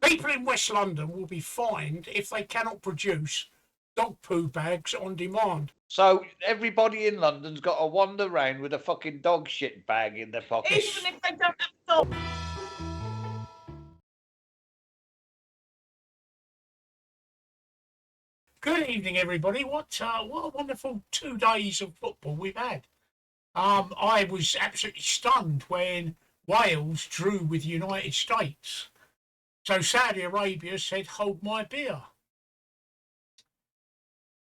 People in West London will be fined if they cannot produce dog poo bags on demand. So everybody in London's got to wander around with a fucking dog shit bag in their pocket. Even if they don't have dog. Good evening, everybody. What a wonderful 2 days of football we've had. I was absolutely stunned when Wales drew with the United States. So Saudi Arabia said, "Hold my beer."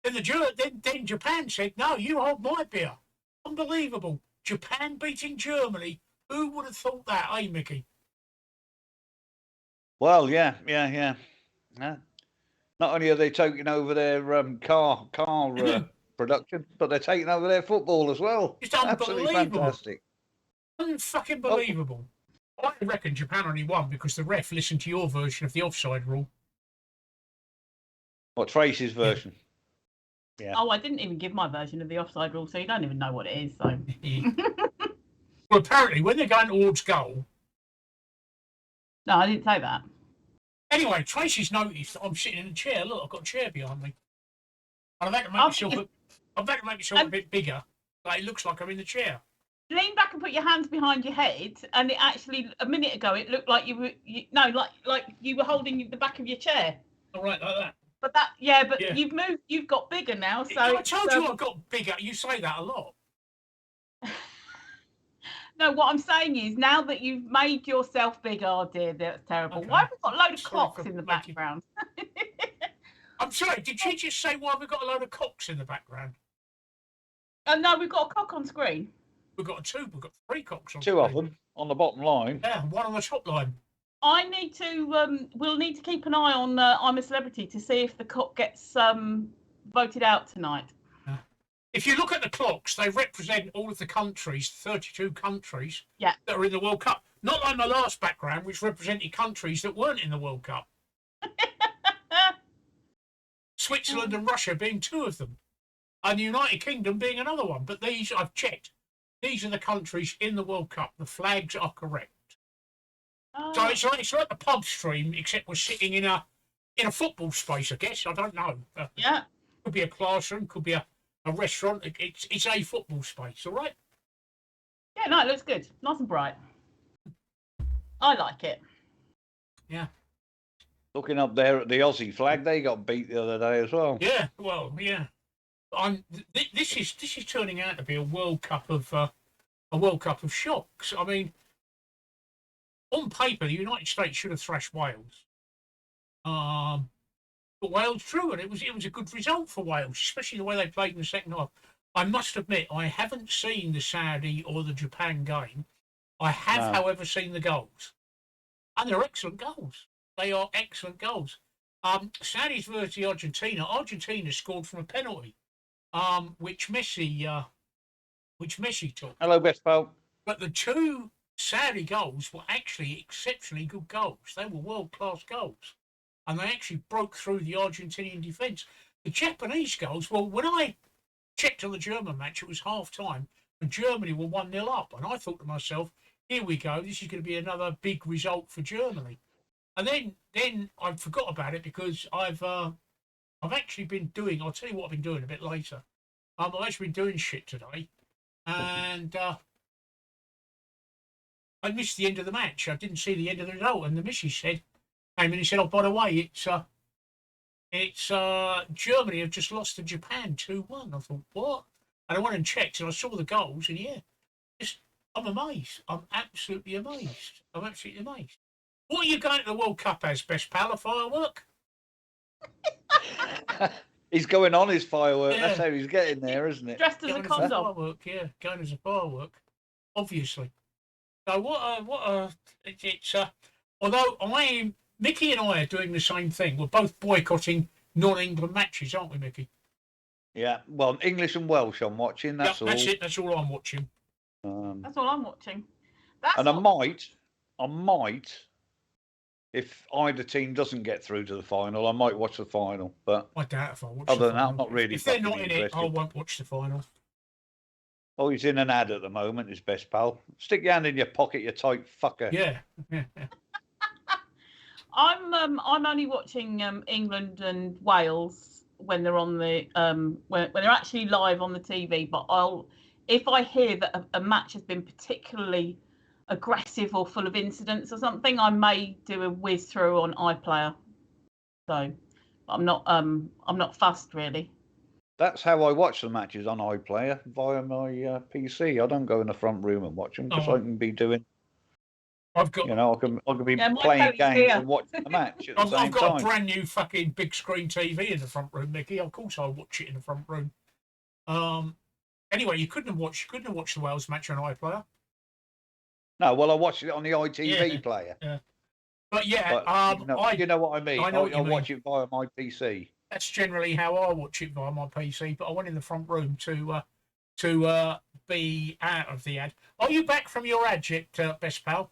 Then Japan said, "No, you hold my beer." Unbelievable. Japan beating Germany. Who would have thought that, eh, Micky? Well, yeah. Not only are they taking over their car production, but they're taking over their football as well. It's unbelievable. Absolutely fantastic. Unfucking believable. I reckon Japan only won because the ref listened to your version of the offside rule. What, Tracey's version? Yeah. Oh, I didn't even give my version of the offside rule, so you don't even know what it is. So. Well, apparently, when they're going towards goal. No, I didn't say that. Anyway, Tracey's noticed that I'm sitting in a chair. Look, I've got a chair behind me. And I've had to make myself a bit bigger, but it looks like I'm in the chair. Lean back and put your hands behind your head, and it actually, a minute ago, it looked like you were holding the back of your chair. All right, like that. But you've moved. You've got bigger now. So I told you I've got bigger. You say that a lot. No, what I'm saying is, now that you've made yourself bigger, oh dear, that's terrible. Okay. Why have we got a load of cocks in the background? I'm sorry, did she just say why have we got a load of cocks in the background? No, we've got a cock on screen. We've got 3 cocks on screen. 2 of them on the bottom line. Yeah, 1 on the top line. I need to, we'll need to keep an eye on I'm a Celebrity to see if the cock gets voted out tonight. If you look at the clocks, they represent all of the countries, 32 countries that are in the World Cup. Not like my last background, which represented countries that weren't in the World Cup. Switzerland and Russia being 2 of them, and the United Kingdom being another one. But these, I've checked, these are the countries in the World Cup. The flags are correct. So it's like the pub stream, except we're sitting in a football space, I guess. I don't know. Could be a classroom, could be a restaurant. It's a football space, all right? Yeah, no, it looks good. Nice and bright. I like it. Yeah. Looking up there at the Aussie flag, they got beat the other day as well. Yeah, well, yeah. This is turning out to be a World Cup of shocks. I mean, on paper, the United States should have thrashed Wales. But Wales drew, and it was a good result for Wales, especially the way they played in the second half. I must admit, I haven't seen the Saudi or the Japan game. I have, however, seen the goals. And they're excellent goals. They are excellent goals. Saudi's versus Argentina. Argentina scored from a penalty, which Messi took. Hello, best pal. But the 2 Saudi goals were actually exceptionally good goals. They were world-class goals. And they actually broke through the Argentinian defence. The Japanese goals, well, when I checked on the German match, it was half-time, and Germany were 1-0 up. And I thought to myself, here we go, this is going to be another big result for Germany. And then I forgot about it because I've actually been doing, I'll tell you what I've been doing a bit later. I've actually been doing shit today. And I missed the end of the match. I didn't see the end of the result. And the missus came in and said, "Oh, by the way, it's Germany have just lost to Japan 2-1. I thought, what? And I went and checked, and I saw the goals, and I'm amazed. I'm absolutely amazed. What are you going to the World Cup as, best pal? A firework? He's going on his firework. Yeah. That's how he's getting there, isn't it? Dressed as a condom. Firework, yeah, going as a firework, obviously. So although Micky and I are doing the same thing. We're both boycotting non-England matches, aren't we, Micky? Yeah, well, English and Welsh I'm watching, that's all. That's it, that's all I'm watching. That's all I'm watching. I might, if either team doesn't get through to the final, I might watch the final. But I doubt if I watch other the than final. that, I'm not really. If they're not in it, I won't watch the final. Oh, he's in an ad at the moment, his best pal. Stick your hand in your pocket, you tight fucker. Yeah. I'm only watching England and Wales when they're on the when they're actually live on the TV. But if I hear that a match has been particularly aggressive or full of incidents or something, I may do a whiz through on iPlayer. So I'm not fussed really. That's how I watch the matches on iPlayer via my PC. I don't go in the front room and watch them because I can be doing. I've got, you know, I can be playing games and watching the match at the same I've got time. a brand new fucking big screen TV in the front room, Micky. Of course, I'll watch it in the front room. Anyway, you couldn't have watched the Wales match on iPlayer. No, well, I watched it on the ITV player. Yeah. But yeah, you know what I mean. I know what you mean. Watch it via my PC. That's generally how I watch it via my PC. But I went in the front room to be out of the ad. Are you back from your ad yet, best pal?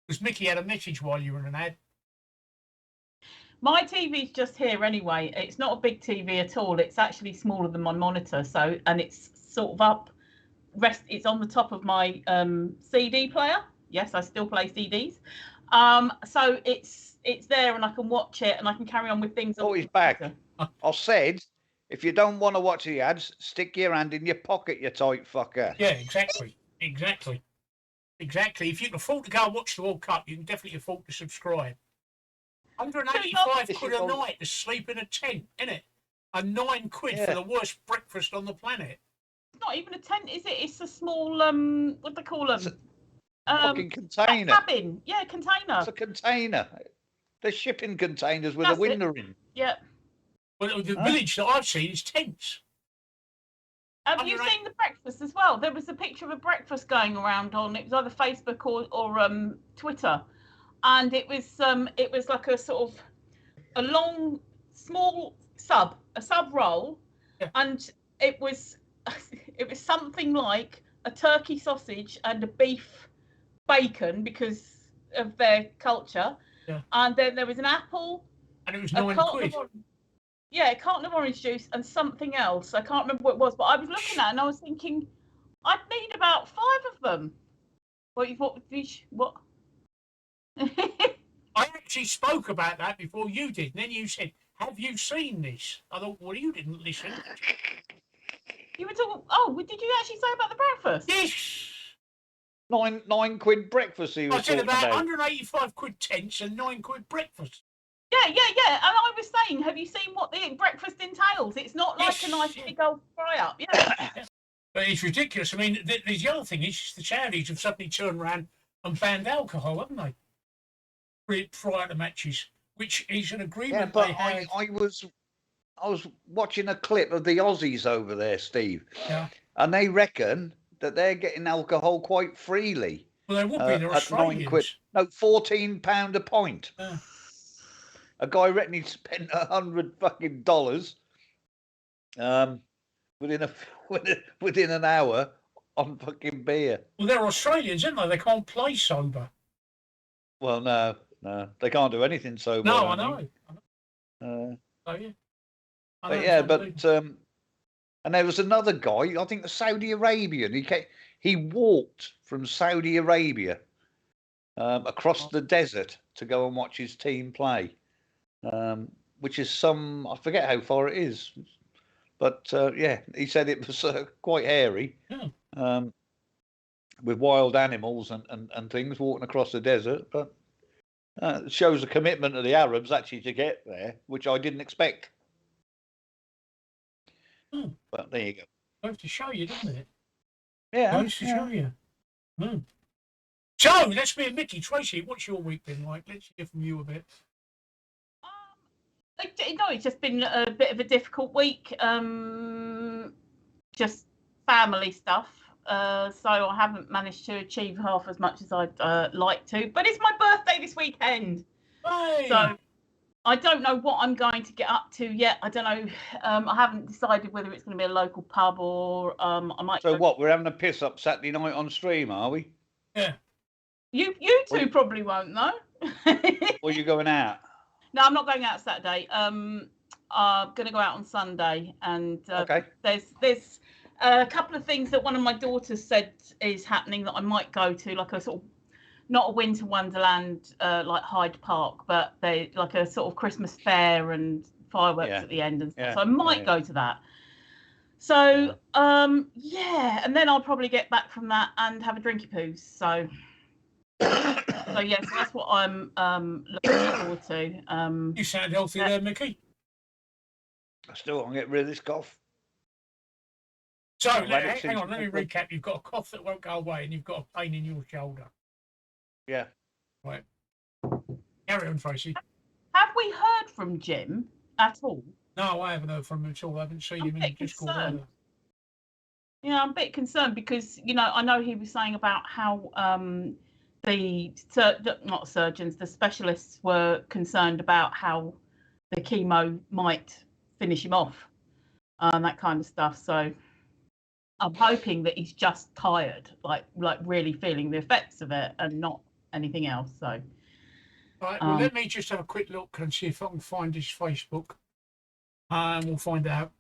Because Micky had a message while you were in an ad. My TV's just here anyway. It's not a big TV at all. It's actually smaller than my monitor. So, and it's sort of up. It's on the top of my CD player. Yes, I still play CDs. So it's there, and I can watch it, and I can carry on with things. Oh, he's back. I said, if you don't want to watch the ads, stick your hand in your pocket, you tight fucker. Yeah, exactly. If you can afford to go and watch the World Cup, you can definitely afford to subscribe. 185 quid a night to sleep in a tent, innit? And £9 for the worst breakfast on the planet. It's not even a tent, is it? It's a small what do they call them? Fucking container. Cabin. Yeah, container. It's a container. They're shipping containers with a window in. Yeah. Well, the village that I've seen is tents. Have you seen the breakfast as well? There was a picture of a breakfast going around on, it was either Facebook or Twitter, and it was like a sort of a long, small sub roll, and it was something like a turkey sausage and a beef bacon because of their culture, and then there was an apple, and it was £9. Yeah, a carton of orange juice and something else. I can't remember what it was, but I was looking at it and I was thinking, I'd need about 5 of them. What? I actually spoke about that before you did, and then you said, "Have you seen this?" I thought, well, you didn't listen. You were talking. Oh, did you actually say about the breakfast? Yes. £9 breakfast. He was I said about 185 quid tents and £9 breakfast. Yeah. And I was saying, have you seen what the breakfast entails? It's not like a nice big old fry-up. Yeah. But it's ridiculous. I mean, the other thing is the Saudis have suddenly turned around and banned alcohol, haven't they? Prior to matches, which is an agreement. Yeah, but they had. I was watching a clip of the Aussies over there, Steve. Yeah. And they reckon that they're getting alcohol quite freely. Well, they would be. They're Australians. £9. No, £14 a pint. Yeah. A guy reckon he spent $100 fucking dollars within an hour on fucking beer. Well, they're Australians, aren't they? They can't play sober. Well, no, they can't do anything sober. No, I know. Oh yeah. But and there was another guy, I think the Saudi Arabian. He walked from Saudi Arabia across the desert to go and watch his team play. Which is I forget how far it is, but he said it was quite hairy, with wild animals and things walking across the desert. But it shows the commitment of the Arabs actually to get there, which I didn't expect. But there you go. Goes to show you, doesn't it? Yeah. Goes to show you. So let's be a Micky. Tracey, what's your week been like? Let's hear from you a bit. No, it's just been a bit of a difficult week. Just family stuff. So I haven't managed to achieve half as much as I'd like to. But it's my birthday this weekend. Hey. So I don't know what I'm going to get up to yet. I don't know. I haven't decided whether it's going to be a local pub or I might. So what? We're having a piss up Saturday night on stream, are we? Yeah. You two probably won't know. Or you going out? No, I'm not going out Saturday. I'm going to go out on Sunday, and okay. There's a couple of things that one of my daughters said is happening that I might go to, like a sort of not a winter wonderland like Hyde Park, but they like a sort of Christmas fair and fireworks at the end and stuff. So I might go to that. So yeah, and then I'll probably get back from that and have a drinky poos. So yes, that's what I'm looking forward to. You sound healthy there, Micky. I still want to get rid of this cough. So hang on, let me recap. You've got a cough that won't go away, and you've got a pain in your shoulder. Yeah. Right. Carry on, Tracey. Have we heard from Jim at all? No, I haven't heard from him at all. I haven't seen him in the Discord either. Yeah, I'm a bit concerned because, you know, I know he was saying about how the specialists were concerned about how the chemo might finish him off, that kind of stuff. So I'm hoping that he's just tired, like really feeling the effects of it and not anything else. So. Right, well, let me just have a quick look and see if I can find his Facebook. And we'll find out.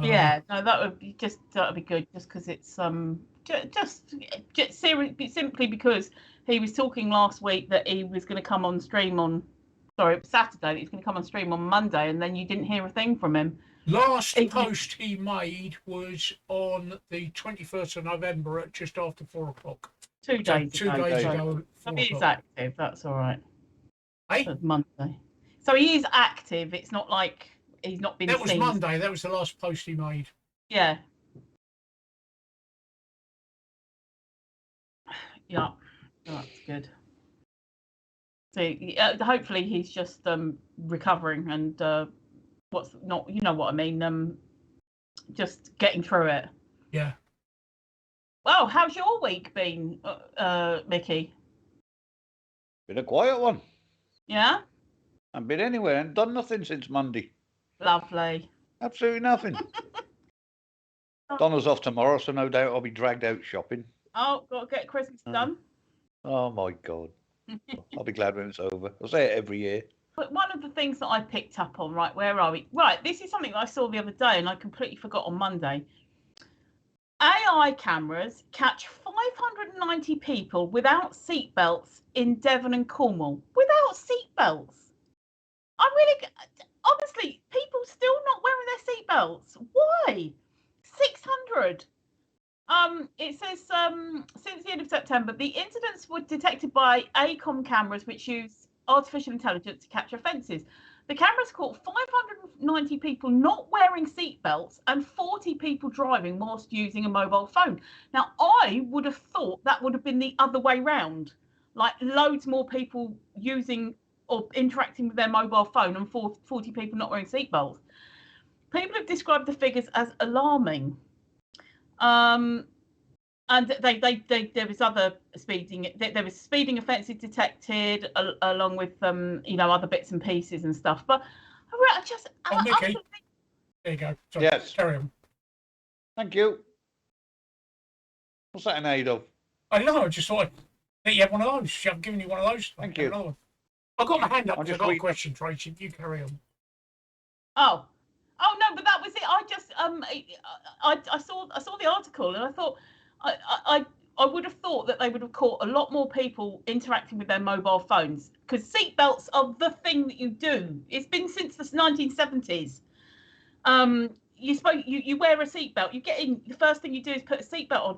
Yeah, no, that would be good, just because it's just simply because he was talking last week that he was going to come on stream on Saturday. That he's going to come on stream on Monday, and then you didn't hear a thing from him. Last post he made was on the 21st of November at just after 4 o'clock. 2 days ago. 2 days ago. So he is active. That's all right. Hey? That's Monday. So he is active. It's not like he's not been. That was Monday. That was the last post he made. Yeah. Yeah, that's good. So hopefully he's just recovering and you know what I mean, just getting through it. Yeah. Well, how's your week been, Micky? Been a quiet one. Yeah? I haven't been anywhere and done nothing since Monday. Lovely. Absolutely nothing. Donna's off tomorrow, so no doubt I'll be dragged out shopping. Oh, got to get Christmas done. Oh my God. I'll be glad when it's over. I say it every year. But one of the things that I picked up on, right, where are we? Right, this is something that I saw the other day and I completely forgot on Monday. AI cameras catch 590 people without seatbelts in Devon and Cornwall. Without seatbelts. Honestly, people still not wearing their seatbelts. Why? 600. It says since the end of September, the incidents were detected by ACOM cameras which use artificial intelligence to capture offences. The cameras caught 590 people not wearing seatbelts and 40 people driving whilst using a mobile phone. Now, I would have thought that would have been the other way round, like loads more people using or interacting with their mobile phone and 40 people not wearing seatbelts. People have described the figures as alarming. And there was other speeding. There was speeding offences detected along with other bits and pieces and stuff. But I just Micky, there you go. Sorry, yes, carry on. Thank you. What's that in aid of? I don't know. I just thought that you had one of those. I'm giving you one of those. Thank you. I've got my hand up. I've got a question, Tracey. You carry on. Oh no, but that was it. I just I saw the article and I thought I would have thought that they would have caught a lot more people interacting with their mobile phones because seatbelts are the thing that you do. It's been since the 1970s. You wear a seatbelt. You get in. The first thing you do is put a seatbelt on.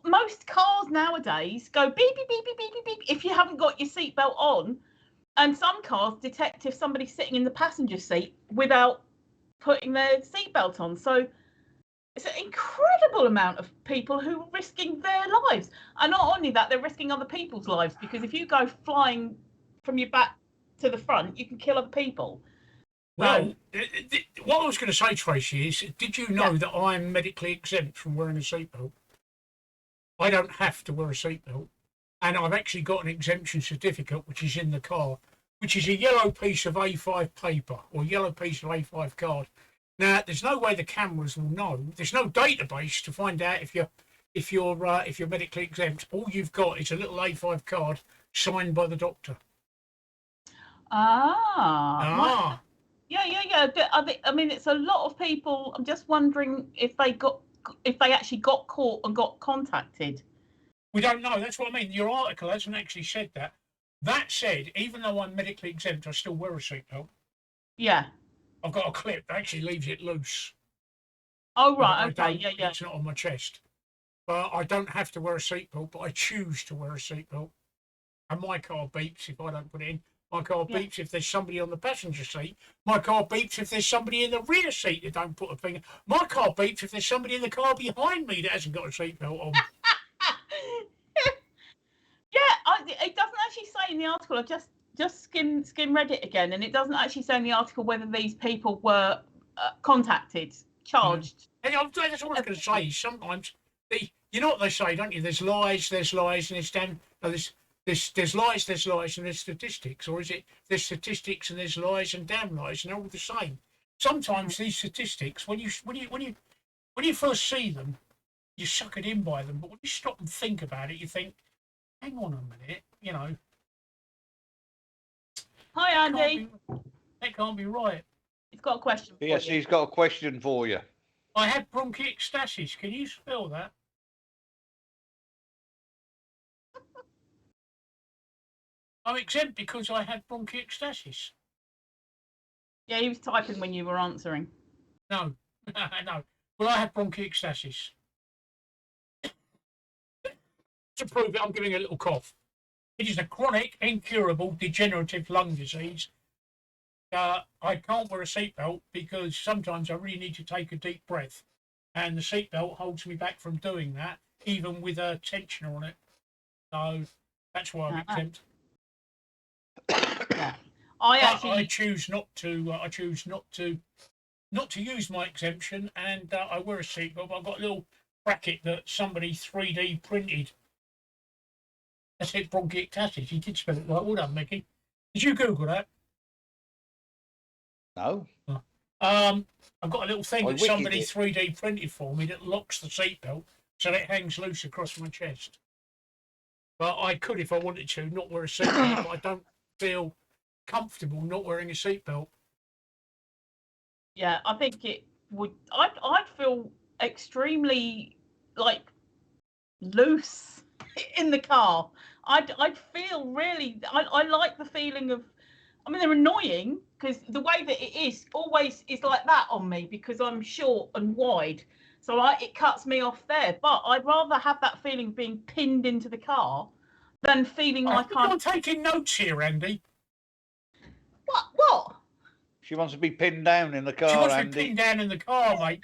Most cars nowadays go beep beep beep beep beep beep beep if you haven't got your seatbelt on, and some cars detect if somebody's sitting in the passenger seat without putting their seatbelt on. So it's an incredible amount of people who are risking their lives. And not only that, they're risking other people's lives because if you go flying from your back to the front, you can kill other people. Well, what I was going to say, Tracey, is did you know that I'm medically exempt from wearing a seatbelt? I don't have to wear a seatbelt. And I've actually got an exemption certificate, which is in the car, which is a yellow piece of A5 paper or yellow piece of A5 card. Now, there's no way the cameras will know. There's no database to find out if you're medically exempt. All you've got is a little A5 card signed by the doctor. Yeah. I mean, it's a lot of people. I'm just wondering if they actually got caught and got contacted. We don't know. That's what I mean. Your article hasn't actually said that. That said, even though I'm medically exempt, I still wear a seatbelt. Yeah. I've got a clip that actually leaves it loose. Oh, But right. Okay. Yeah, yeah. It's not on my chest. But I don't have to wear a seatbelt, but I choose to wear a seatbelt. And my car beeps if I don't put it in. My car beeps if there's somebody on the passenger seat. My car beeps if there's somebody in the rear seat that don't put a finger. My car beeps if there's somebody in the car behind me that hasn't got a seatbelt on. It doesn't actually say in the article. I just skim read it again, and it doesn't actually say in the article whether these people were contacted, charged. And that's what I was going to say. Sometimes, you know what they say, don't you? There's lies, and there's damn. No, there's lies, and there's statistics, or is it? There's statistics and there's lies and damn lies, and they're all the same. Sometimes these statistics, when you first see them, you're suckered in by them. But when you stop and think about it, you think, hang on a minute, you know. Hi, Andy. That can't be right. He's got a question for you. Yes, he's got a question for you. I had bronchiectasis. Can you spell that? I'm exempt because I had bronchiectasis. Yeah, he was typing when you were answering. No, no. Well, I had bronchiectasis. To prove it, I'm giving a little cough. It is a chronic, incurable, degenerative lung disease. I can't wear a seatbelt because sometimes I really need to take a deep breath, and the seatbelt holds me back from doing that, even with a tensioner on it. So that's why I'm exempt. Yeah. I choose not to. I choose not to use my exemption, and I wear a seatbelt. But I've got a little bracket that somebody 3D printed. I said bronchiectasis. You did spell it right. Well done, Micky. Did you Google that? No. I've got a little thing that somebody it. 3D printed for me that locks the seatbelt so that it hangs loose across my chest. But I could, if I wanted to, not wear a seatbelt, but I don't feel comfortable not wearing a seatbelt. Yeah, I think it would. I'd feel extremely loose in the car. I'd feel really. I like the feeling of. I mean, they're annoying because the way that it is always is like that on me because I'm short and wide, so it cuts me off there. But I'd rather have that feeling being pinned into the car than feeling like I'm taking notes here, Andy. What? She wants to be pinned down in the car, She wants Andy. to be pinned down in the car, mate.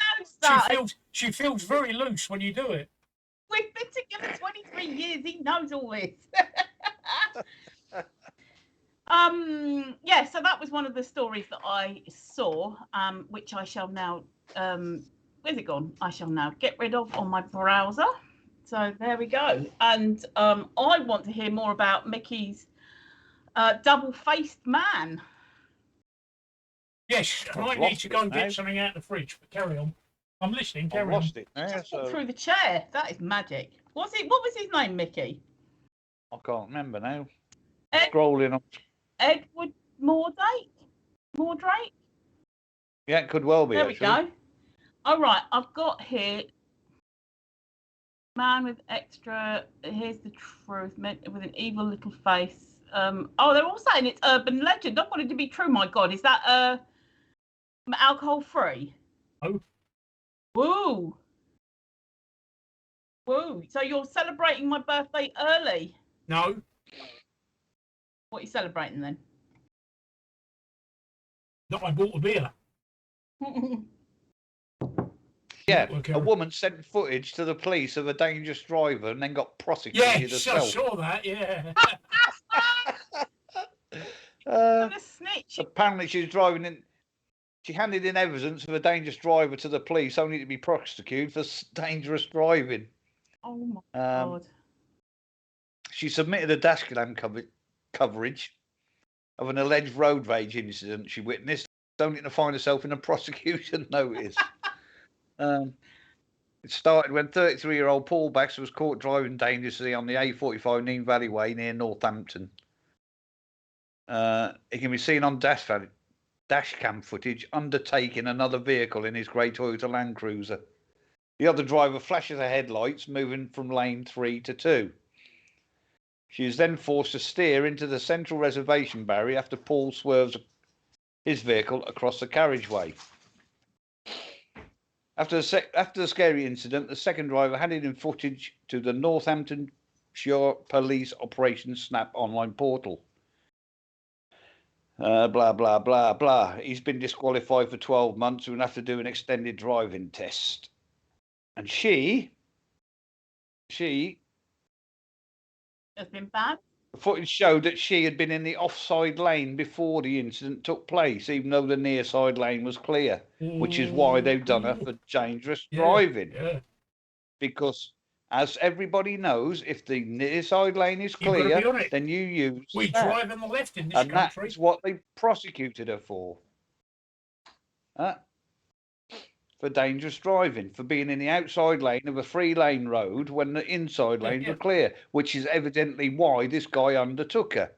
She feels very loose when you do it. We've been together 23 years. He knows all this. Yeah, so that was one of the stories that I saw, which I shall now, where's it gone? I shall now get rid of on my browser. So there we go. And I want to hear more about Micky's double-faced man. Yes, I might need to go and get something out of the fridge, but carry on. I'm listening, carry on. I've lost it now, Just walked through the chair. That is magic. What was his name, Micky? I can't remember now. Ed- Scrolling up. Edward Mordrake? Yeah, it could well be. There actually. we go. All right, I've got here man with extra. Here's the truth, with an evil little face. They're all saying it's urban legend. I want it to be true. My God, is that alcohol free? Oh. Woo. So you're celebrating my birthday early? No. What are you celebrating then? Not I bought a beer. Yeah, Okay. a woman sent footage to the police of a dangerous driver and then got prosecuted Yes, herself. I saw that, yeah. I'm a snitch. Apparently she's driving in. She handed in evidence of a dangerous driver to the police only to be prosecuted for dangerous driving. Oh my God. She submitted a Dashcam coverage of an alleged road rage incident she witnessed, only to find herself in a prosecution notice. It started when 33-year-old Poo Bags was caught driving dangerously on the A45 Nene Valley Way near Northampton. It can be seen on dashcam footage undertaking another vehicle in his grey Toyota Land Cruiser. The other driver flashes her headlights, moving from lane 3 to 2. She is then forced to steer into the central reservation barrier after Paul swerves his vehicle across the carriageway. After the scary incident, the second driver handed in footage to the Northamptonshire Police Operation Snap online portal. Blah, blah, blah, blah. He's been disqualified for 12 months. We're going to have to do an extended driving test. And she has been bad. The footage showed that she had been in the offside lane before the incident took place, even though the near side lane was clear, which is why they've done her for dangerous driving. Yeah. Because, as everybody knows, if the near side lane is clear, then you use We that. drive on the left in this And country. that's what they prosecuted her for. For dangerous driving, for being in the outside lane of a 3-lane road when the inside lanes were clear, which is evidently why this guy undertook her.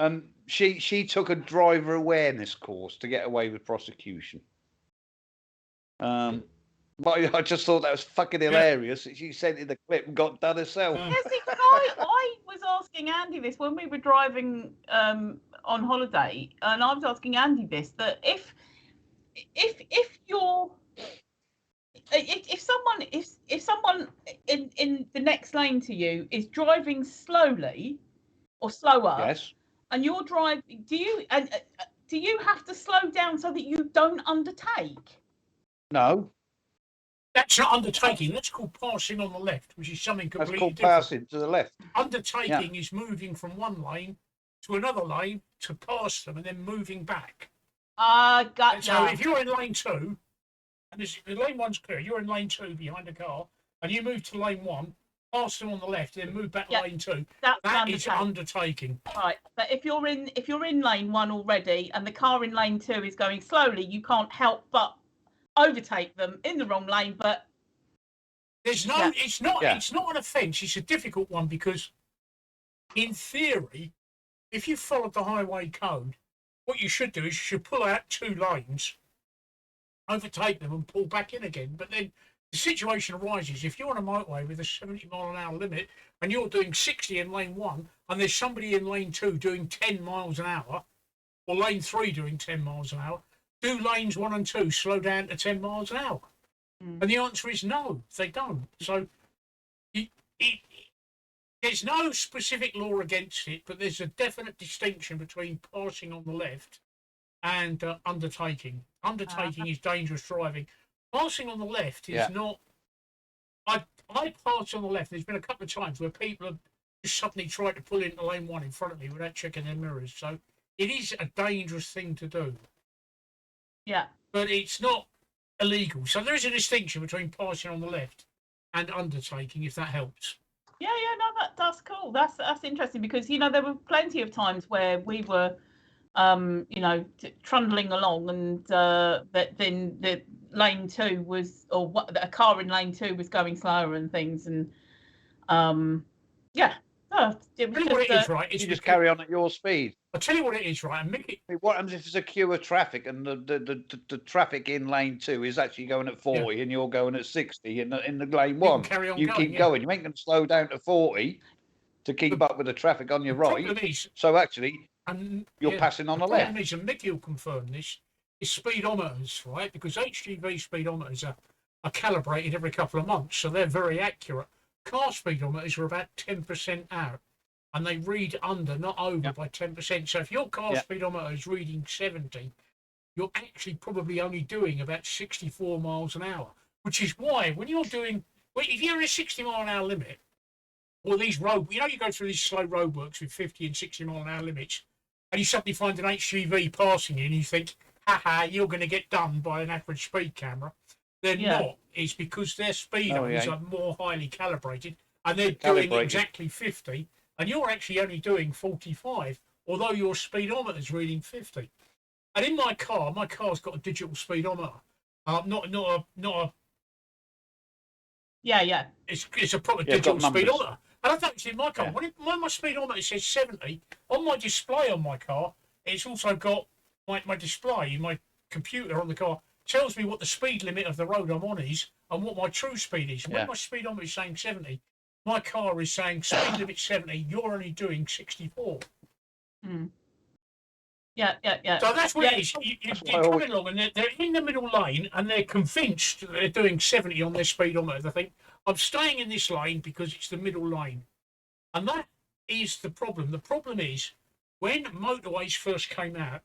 And she took a driver awareness course to get away with prosecution. But I just thought that was fucking hilarious. She sent in the clip and got done herself. Yes, I was asking Andy this when we were driving on holiday, and I was asking Andy this, that if you're if someone in the next lane to you is driving slowly or slower, yes, and you're driving, do you have to slow down so that you don't undertake? No, that's not undertaking. That's called passing on the left, which is something completely different. That's called passing to the left. Undertaking is moving from one lane to another lane to pass them and then moving back. Gotcha. So if you're in lane 2, and the lane 1's clear, you're in lane 2 behind a car, and you move to lane 1, pass them on the left, then move back to lane 2. That is undertaking. Right, but if you're in lane 1 already, and the car in lane 2 is going slowly, you can't help but overtake them in the wrong lane. But it's not an offence. It's a difficult one because, in theory, if you followed the highway code, what you should do is you should pull out 2 lanes, overtake them and pull back in again. But then the situation arises if you're on a motorway with a 70-mile-an-hour limit and you're doing 60 in lane 1 and there's somebody in lane 2 doing 10 miles an hour, or lane 3 doing 10 miles an hour, do lanes 1 and 2 slow down to 10 miles an hour? And the answer is no, they don't. So there's no specific law against it, but there's a definite distinction between passing on the left and undertaking. Undertaking is dangerous driving. Passing on the left is not. I pass on the left. There's been a couple of times where people have just suddenly tried to pull into lane 1 in front of me without checking their mirrors. So it is a dangerous thing to do. Yeah. But it's not illegal. So there is a distinction between passing on the left and undertaking, if that helps. Yeah, no, that's cool. That's interesting because there were plenty of times where we were, trundling along, and that then the lane 2 was, or what, a car in lane 2 was going slower and things, and it was what it is, right? You just carry on at your speed. I'll tell you what it is, right? And Micky, what happens if it's a queue of traffic and the traffic in lane 2 is actually going at 40 and you're going at 60 in the lane 1? You keep going. You ain't going to slow down to 40 to keep up with the traffic on your right. So actually, you're passing on the left. The problem is, and Micky will confirm this, is speedometers, right? Because HGV speedometers are calibrated every couple of months, so they're very accurate. Car speedometers are about 10% out, and they read under, not over, by 10%. So if your car speedometer is reading 70, you're actually probably only doing about 64 miles an hour, which is why when you're doing, if you're in a 60-mile-an-hour limit, or these you go through these slow roadworks with 50 and 60-mile-an-hour limits, and you suddenly find an HGV passing you, and you think, you're going to get done by an average speed camera. They're not. It's because their speedos are more highly calibrated, and they're doing exactly 50, and you're actually only doing 45, although your speedometer's reading 50. And in my car's got a digital speedometer, not a. Yeah. It's a proper digital speedometer. And I've noticed in my car, when my speedometer says 70, on my display on my car, it's also got my display, my computer on the car tells me what the speed limit of the road I'm on is and what my true speed is. When my speedometer is saying 70, my car is saying speed limit 70, you're only doing 64. Yeah. So that's what it is. You're coming along and they're in the middle lane and they're convinced that they're doing 70 on their speedometer. They think, I'm staying in this lane because it's the middle lane. And that is the problem. The problem is, when motorways first came out,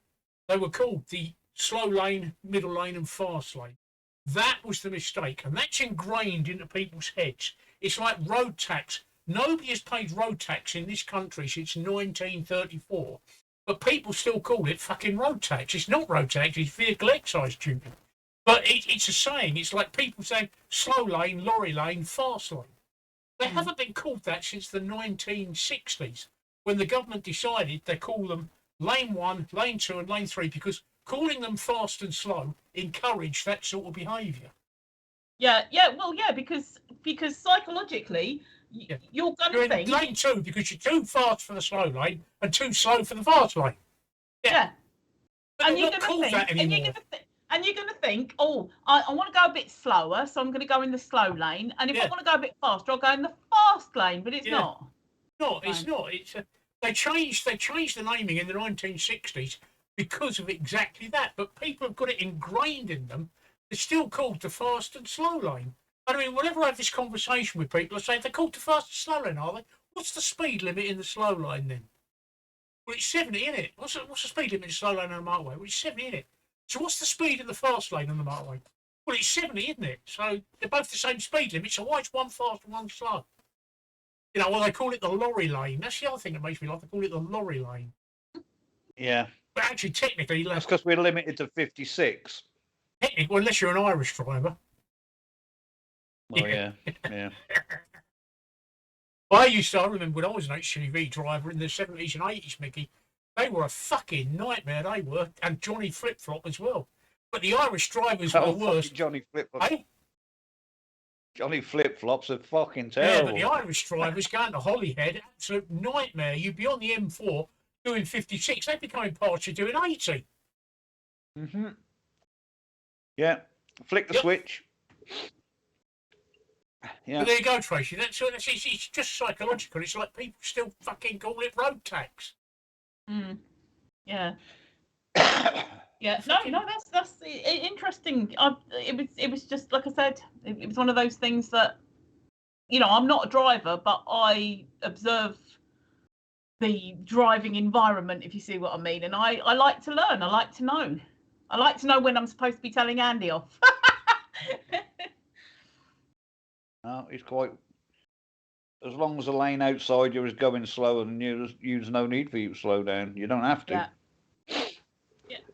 they were called the slow lane, middle lane and fast lane. That was the mistake. And that's ingrained into people's heads. It's like road tax. Nobody has paid road tax in this country since 1934. But people still call it fucking road tax. It's not road tax, it's vehicle excise duty. But it's a saying. It's like people saying slow lane, lorry lane, fast lane. They haven't been called that since the 1960s, when the government decided they call them lane 1, lane 2 and lane 3, because calling them fast and slow encouraged that sort of behaviour. Yeah, because psychologically, you're going to think... lane 2 because you're too fast for the slow lane and too slow for the fast lane. Yeah. But and you're going to think, and you're going to think, oh, I want to go a bit slower, so I'm going to go in the slow lane. And if I want to go a bit faster, I'll go in the fast lane. But it's not. No, it's not. They changed the naming in the 1960s because of exactly that. But people have got it ingrained in them. It's still called the fast and slow lane. I mean, whenever I have this conversation with people, I say, they're called the fast and slow lane, are they? What's the speed limit in the slow lane then? Well, it's 70, isn't it? What's the speed limit in the slow lane on the motorway? Well, it's 70, isn't it? So what's the speed in the fast lane on the motorway? Well, it's 70, isn't it? So they're both the same speed limit, so why is one fast and one slow? You know, well, they call it the lorry lane. That's the other thing that makes me laugh. They call it the lorry lane. Yeah. But actually, technically... That's because we're limited to 56. Technically, well, unless you're an Irish driver. Oh, yeah. I remember when I was an HGV driver in the 70s and 80s, Micky, they were a fucking nightmare, they were, and Johnny Flip Flop as well. But the Irish drivers were worse. Johnny Flip Flop. Hey? Johnny Flip Flops are fucking terrible. Yeah, but the Irish drivers going to Holyhead, absolute nightmare. You'd be on the M4 doing 56, they'd be coming past you doing 80. Mm-hmm. Yeah, flick the switch. Yeah. But there you go, Tracey. It's just psychological. It's like people still fucking call it road tax. Yeah. Yeah. No. That's interesting. It was just like I said. It was one of those things that, you know, I'm not a driver, but I observe the driving environment, if you see what I mean. And I like to learn. I like to know. I like to know when I'm supposed to be telling Andy off. No, it's quite. As long as the lane outside you is going slow, and there's no need for you to slow down. You don't have to. Yeah.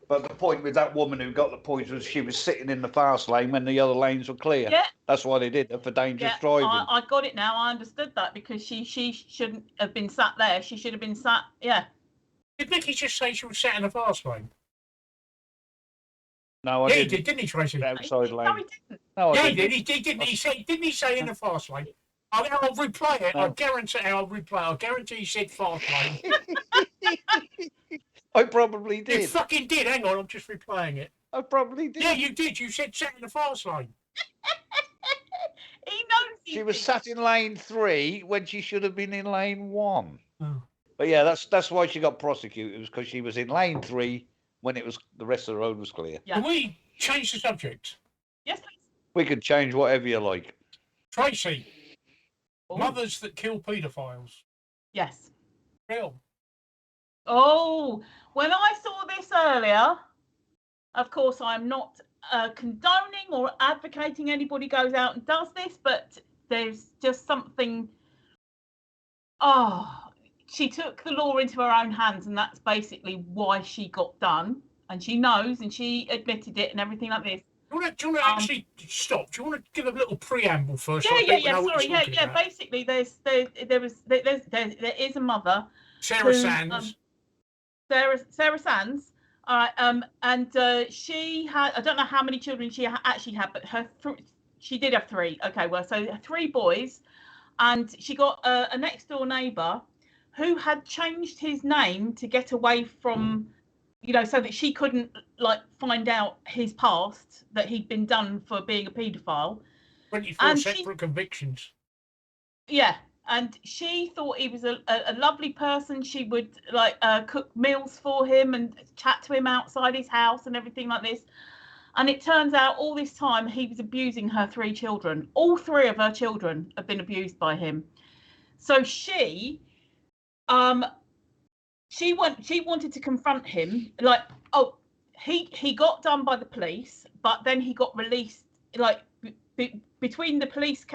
But the point with that woman who got the point was she was sitting in the fast lane when the other lanes were clear. Yeah. That's why they did it, for dangerous driving. I got it now. I understood that, because she shouldn't have been sat there. She should have been sat. Yeah. Did Micky just say she was sat in the fast lane? No, I didn't. He did, didn't he, Tracey? Outside lane. No, he didn't. No, he did. He didn't. Didn't he say in the fast lane? I'll replay it. No. I guarantee he said fast lane. I probably did. You fucking did. Hang on, I'm just replaying it. I probably did. Yeah, you did. You said sat in the fast lane. He knows. She was sat in lane 3 when she should have been in lane 1. Oh. But yeah, that's why she got prosecuted. It was because she was in lane 3 when it was the rest of the road was clear. Yeah. Can we change the subject? Yes, please. We could change whatever you like. Tracey, mothers that kill paedophiles. Yes. Real. Oh, when I saw this earlier, of course, I'm not condoning or advocating anybody goes out and does this, but there's just something. Oh, she took the law into her own hands, and that's basically why she got done. And she knows, and she admitted it, and everything like this. Do you want to actually stop? Do you want to give a little preamble first? Yeah. Sorry, yeah. Basically, there is a mother, Sarah Sands. Sarah Sands. All right. And she had, I don't know how many children she actually had, but she did have 3. Okay, well, so 3 boys, and she got a next door neighbour who had changed his name to get away from, you know, so that she couldn't like find out his past, that he'd been done for being a paedophile. 24 separate convictions. Yeah, and she thought he was a lovely person. She would like cook meals for him and chat to him outside his house and everything like this. And it turns out all this time he was abusing her 3 children. All 3 of her children have been abused by him. So she wanted to confront him. Like, oh, he got done by the police, but then he got released. Like between the police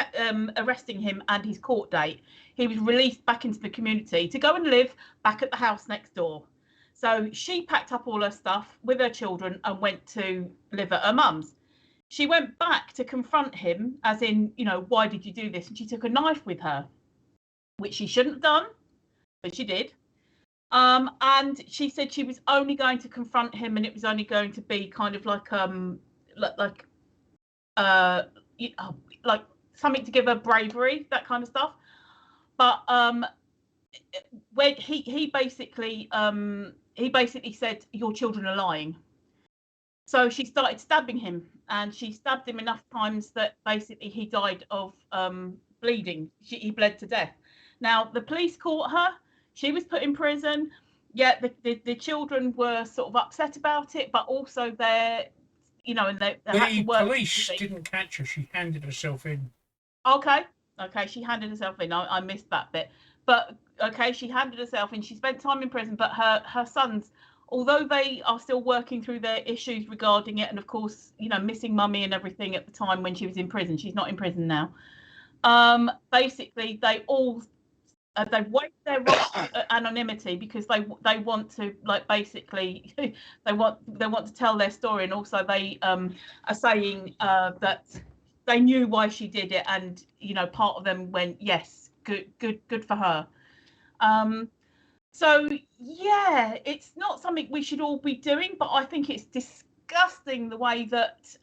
arresting him and his court date, he was released back into the community to go and live back at the house next door. So she packed up all her stuff with her children and went to live at her mum's. She went back to confront him, as in, you know, why did you do this? And she took a knife with her, which she shouldn't have done, but she did. And she said she was only going to confront him, and it was only going to be kind of like something to give her bravery, that kind of stuff. But when he basically said your children are lying. So she started stabbing him, and she stabbed him enough times that basically he died of bleeding. He bled to death. Now the police caught her. She was put in prison. Yeah, the children were sort of upset about it, but also they had to work. The police didn't catch her. She handed herself in. Okay, she handed herself in. I missed that bit. But okay, she handed herself in. She spent time in prison, but her sons, although they are still working through their issues regarding it, and of course, you know, missing mummy and everything at the time when she was in prison. She's not in prison now. Basically, they all they waived their right to anonymity because they want to, like, basically they want to tell their story, and also they are saying that they knew why she did it, and you know, part of them went, yes, good for her. So yeah, it's not something we should all be doing, but I think it's disgusting the way that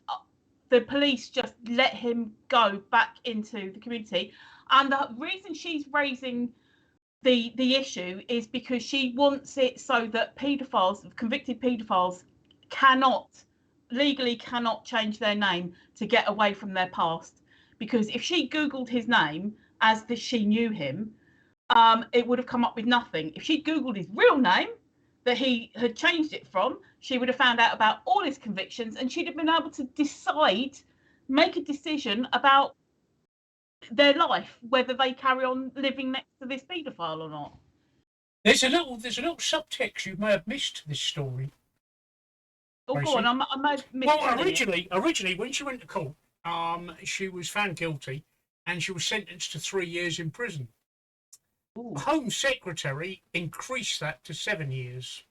the police just let him go back into the community. And the reason she's raising the issue is because she wants it so that convicted paedophiles legally cannot change their name to get away from their past. Because if she Googled his name as she knew him, it would have come up with nothing. If she Googled his real name that he had changed it from, she would have found out about all his convictions, and she'd have been able to make a decision about their life, whether they carry on living next to this paedophile or not. There's a little subtext you may have missed to this story. Oh, go on. I may have missed. Well, originally, when she went to court, she was found guilty, and she was sentenced to 3 years in prison. Ooh. The Home Secretary increased that to 7 years.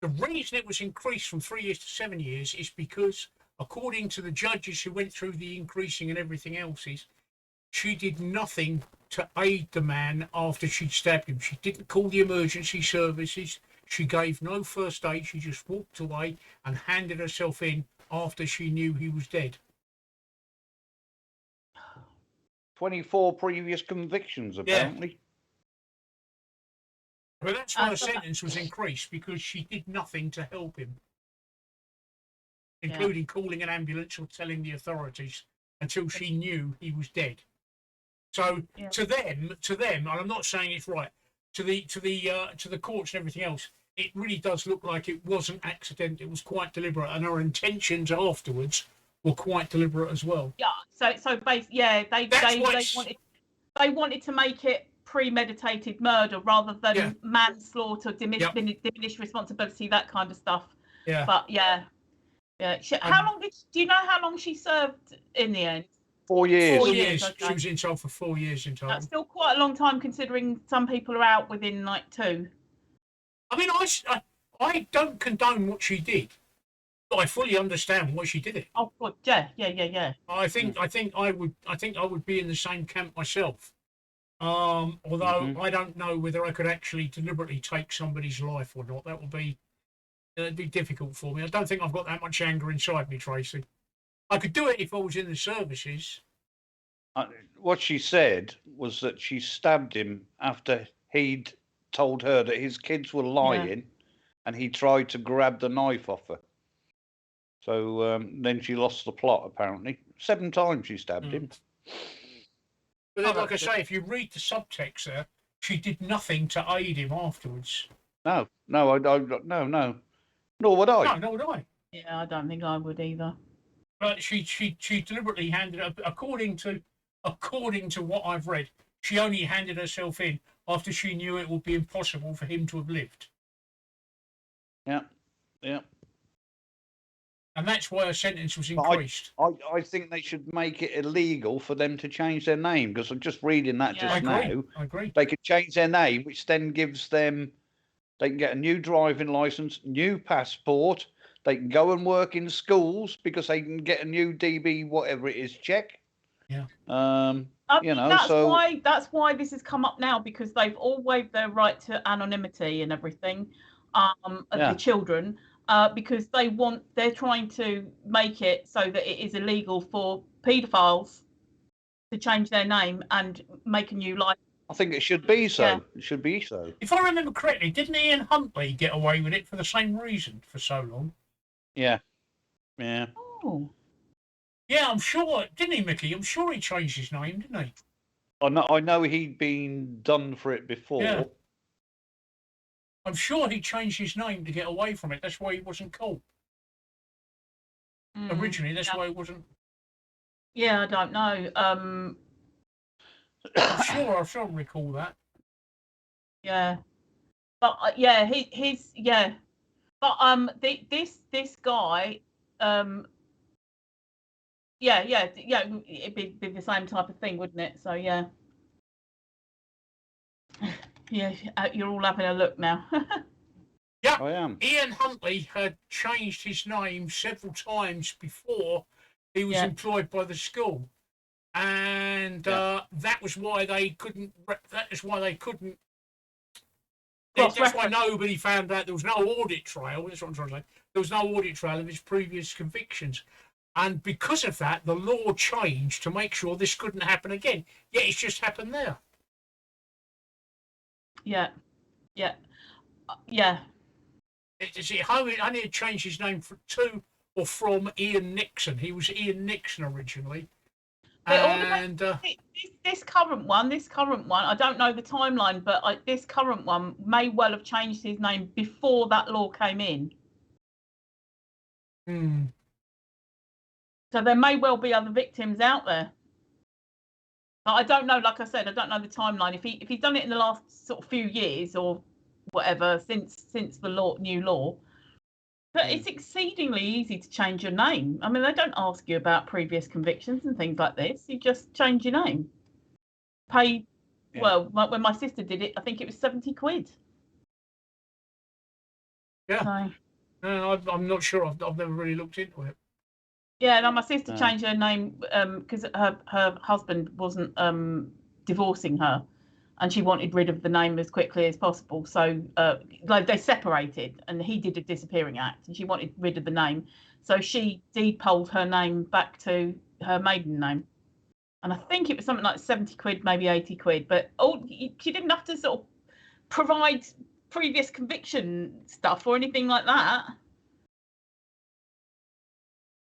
The reason it was increased from 3 years to 7 years is because, according to the judges who went through the increasing and everything else, she did nothing to aid the man after she'd stabbed him. She didn't call the emergency services. She gave no first aid. She just walked away and handed herself in after she knew he was dead. 24 previous convictions, apparently. Yeah. But that's why her sentence was increased, because she did nothing to help him, including calling an ambulance or telling the authorities until she knew he was dead. So to them, and I'm not saying it's right, to the courts and everything else, it really does look like it wasn't accidental. It was quite deliberate, and her intentions afterwards were quite deliberate as well. Yeah. So basically, they wanted to make it premeditated murder rather than manslaughter, diminished responsibility, that kind of stuff. Yeah. But how long do you know how long she served in the end? 4 years. 4 years. Okay. She was in jail for 4 years in total. That's still quite a long time, considering some people are out within like 2. I mean, I don't condone what she did, but I fully understand why she did it. Oh God, yeah. I think I would be in the same camp myself. Although I don't know whether I could actually deliberately take somebody's life or not. That would be it'd be difficult for me. I don't think I've got that much anger inside me, Tracey. I could do it if I was in the services. What she said was that she stabbed him after he'd told her that his kids were lying, and he tried to grab the knife off her. So then she lost the plot, apparently. 7 times she stabbed him. But then, like I say, if you read the subtext there, she did nothing to aid him afterwards. No, no, no. Nor would I. No, nor would I. Yeah, I don't think I would either. But she deliberately handed up, according to what I've read, she only handed herself in after she knew it would be impossible for him to have lived. Yeah, yeah. And that's why her sentence was increased. I think they should make it illegal for them to change their name, because I'm just reading that just now. I agree. They could change their name, which then gives them, they can get a new driving license, new passport. They can go and work in schools because they can get a new DB, whatever it is, check. Yeah. You know, that's why this has come up now, because they've all waived their right to anonymity and everything, of the children. Because they're trying to make it so that it is illegal for paedophiles to change their name and make a new life. I think it should be so. Yeah. It should be so. If I remember correctly, didn't Ian Huntley get away with it for the same reason for so long? Yeah. Yeah. Oh. Yeah, I'm sure. Didn't he, Micky? I'm sure he changed his name, didn't he? I know he'd been done for it before. Yeah. I'm sure he changed his name to get away from it. That's why he wasn't caught. Originally, that's why he wasn't. Yeah, I don't know. I'm sure I recall that. Yeah, but but this guy, it'd be the same type of thing, wouldn't it? So yeah. Yeah, you're all having a look now. Yeah, I am. Ian Huntley had changed his name several times before he was employed by the school, and that was why they couldn't. That's why nobody found out. There was no audit trail. That's what I'm trying to say. There was no audit trail of his previous convictions, and because of that, the law changed to make sure this couldn't happen again. Yet it's just happened there. Yeah. He only had changed his name to or from Ian Nixon. He was Ian Nixon originally. And this current one, I don't know the timeline, but this current one may well have changed his name before that law came in. So there may well be other victims out there. But I don't know. Like I said, I don't know the timeline. If he's done it in the last sort of few years or whatever since the new law. But it's exceedingly easy to change your name. I mean, they don't ask you about previous convictions and things like this. You just change your name. Pay, well, when my sister did it, I think it was 70 quid. Yeah. So, no, I'm not sure. I've never really looked into it. Yeah, no, my sister changed her name because her husband wasn't divorcing her, and she wanted rid of the name as quickly as possible. So they separated, and he did a disappearing act, and she wanted rid of the name. So she deed-polled her name back to her maiden name. And I think it was something like 70 quid, maybe 80 quid. But she didn't have to sort of provide previous conviction stuff or anything like that.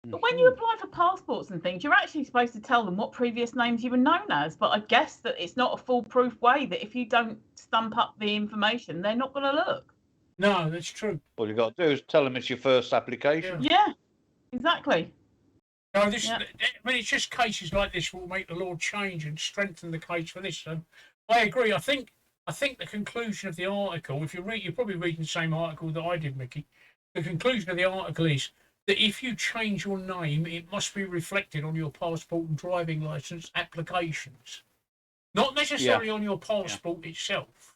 But when you apply for passports and things, you're actually supposed to tell them what previous names you were known as. But I guess that it's not a foolproof way, that if you don't stump up the information, they're not going to look. No, that's true. All you got to do is tell them it's your first application. Yeah, exactly. No, I mean, it's just cases like this will make the law change and strengthen the case for this. So I agree. I think the conclusion of the article, if you're probably reading the same article that I did, Micky. The conclusion of the article is that if you change your name, it must be reflected on your passport and driving license applications. Not necessarily on your passport itself,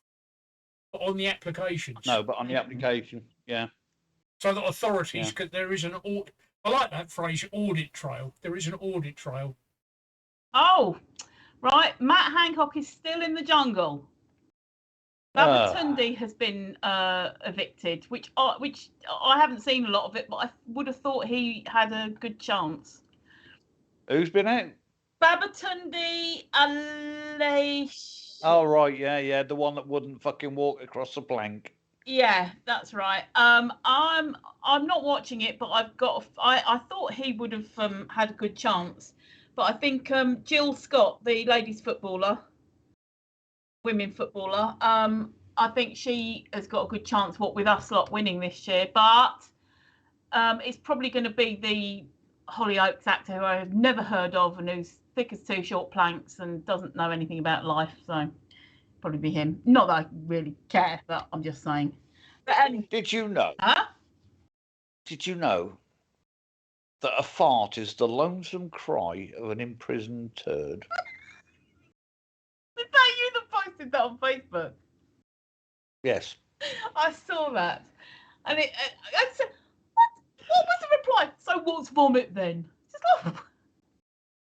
but on the applications. No, but on the application, So that authorities, there is an audit. I like that phrase, audit trail. There is an audit trail. Oh, right. Matt Hancock is still in the jungle. Babatunde has been evicted, which I haven't seen a lot of it, but I would have thought he had a good chance. Who's been out? Babatunde Alish. Oh right, yeah, the one that wouldn't fucking walk across the plank. Yeah, that's right. I'm not watching it, but I thought he would have had a good chance, But I think Jill Scott, the ladies footballer, women footballer, I think she has got a good chance, what with us lot winning this year. But it's probably going to be the Hollyoaks actor who I've never heard of and who's thick as two short planks and doesn't know anything about life. So probably be him. Not that I really care, but I'm just saying. But anyway, Did you know? huh? Did you know that a fart is the lonesome cry of an imprisoned turd? Was that you that posted that on Facebook? Yes. I saw that, and I said, what was the reply? So what's vomit then? Just like,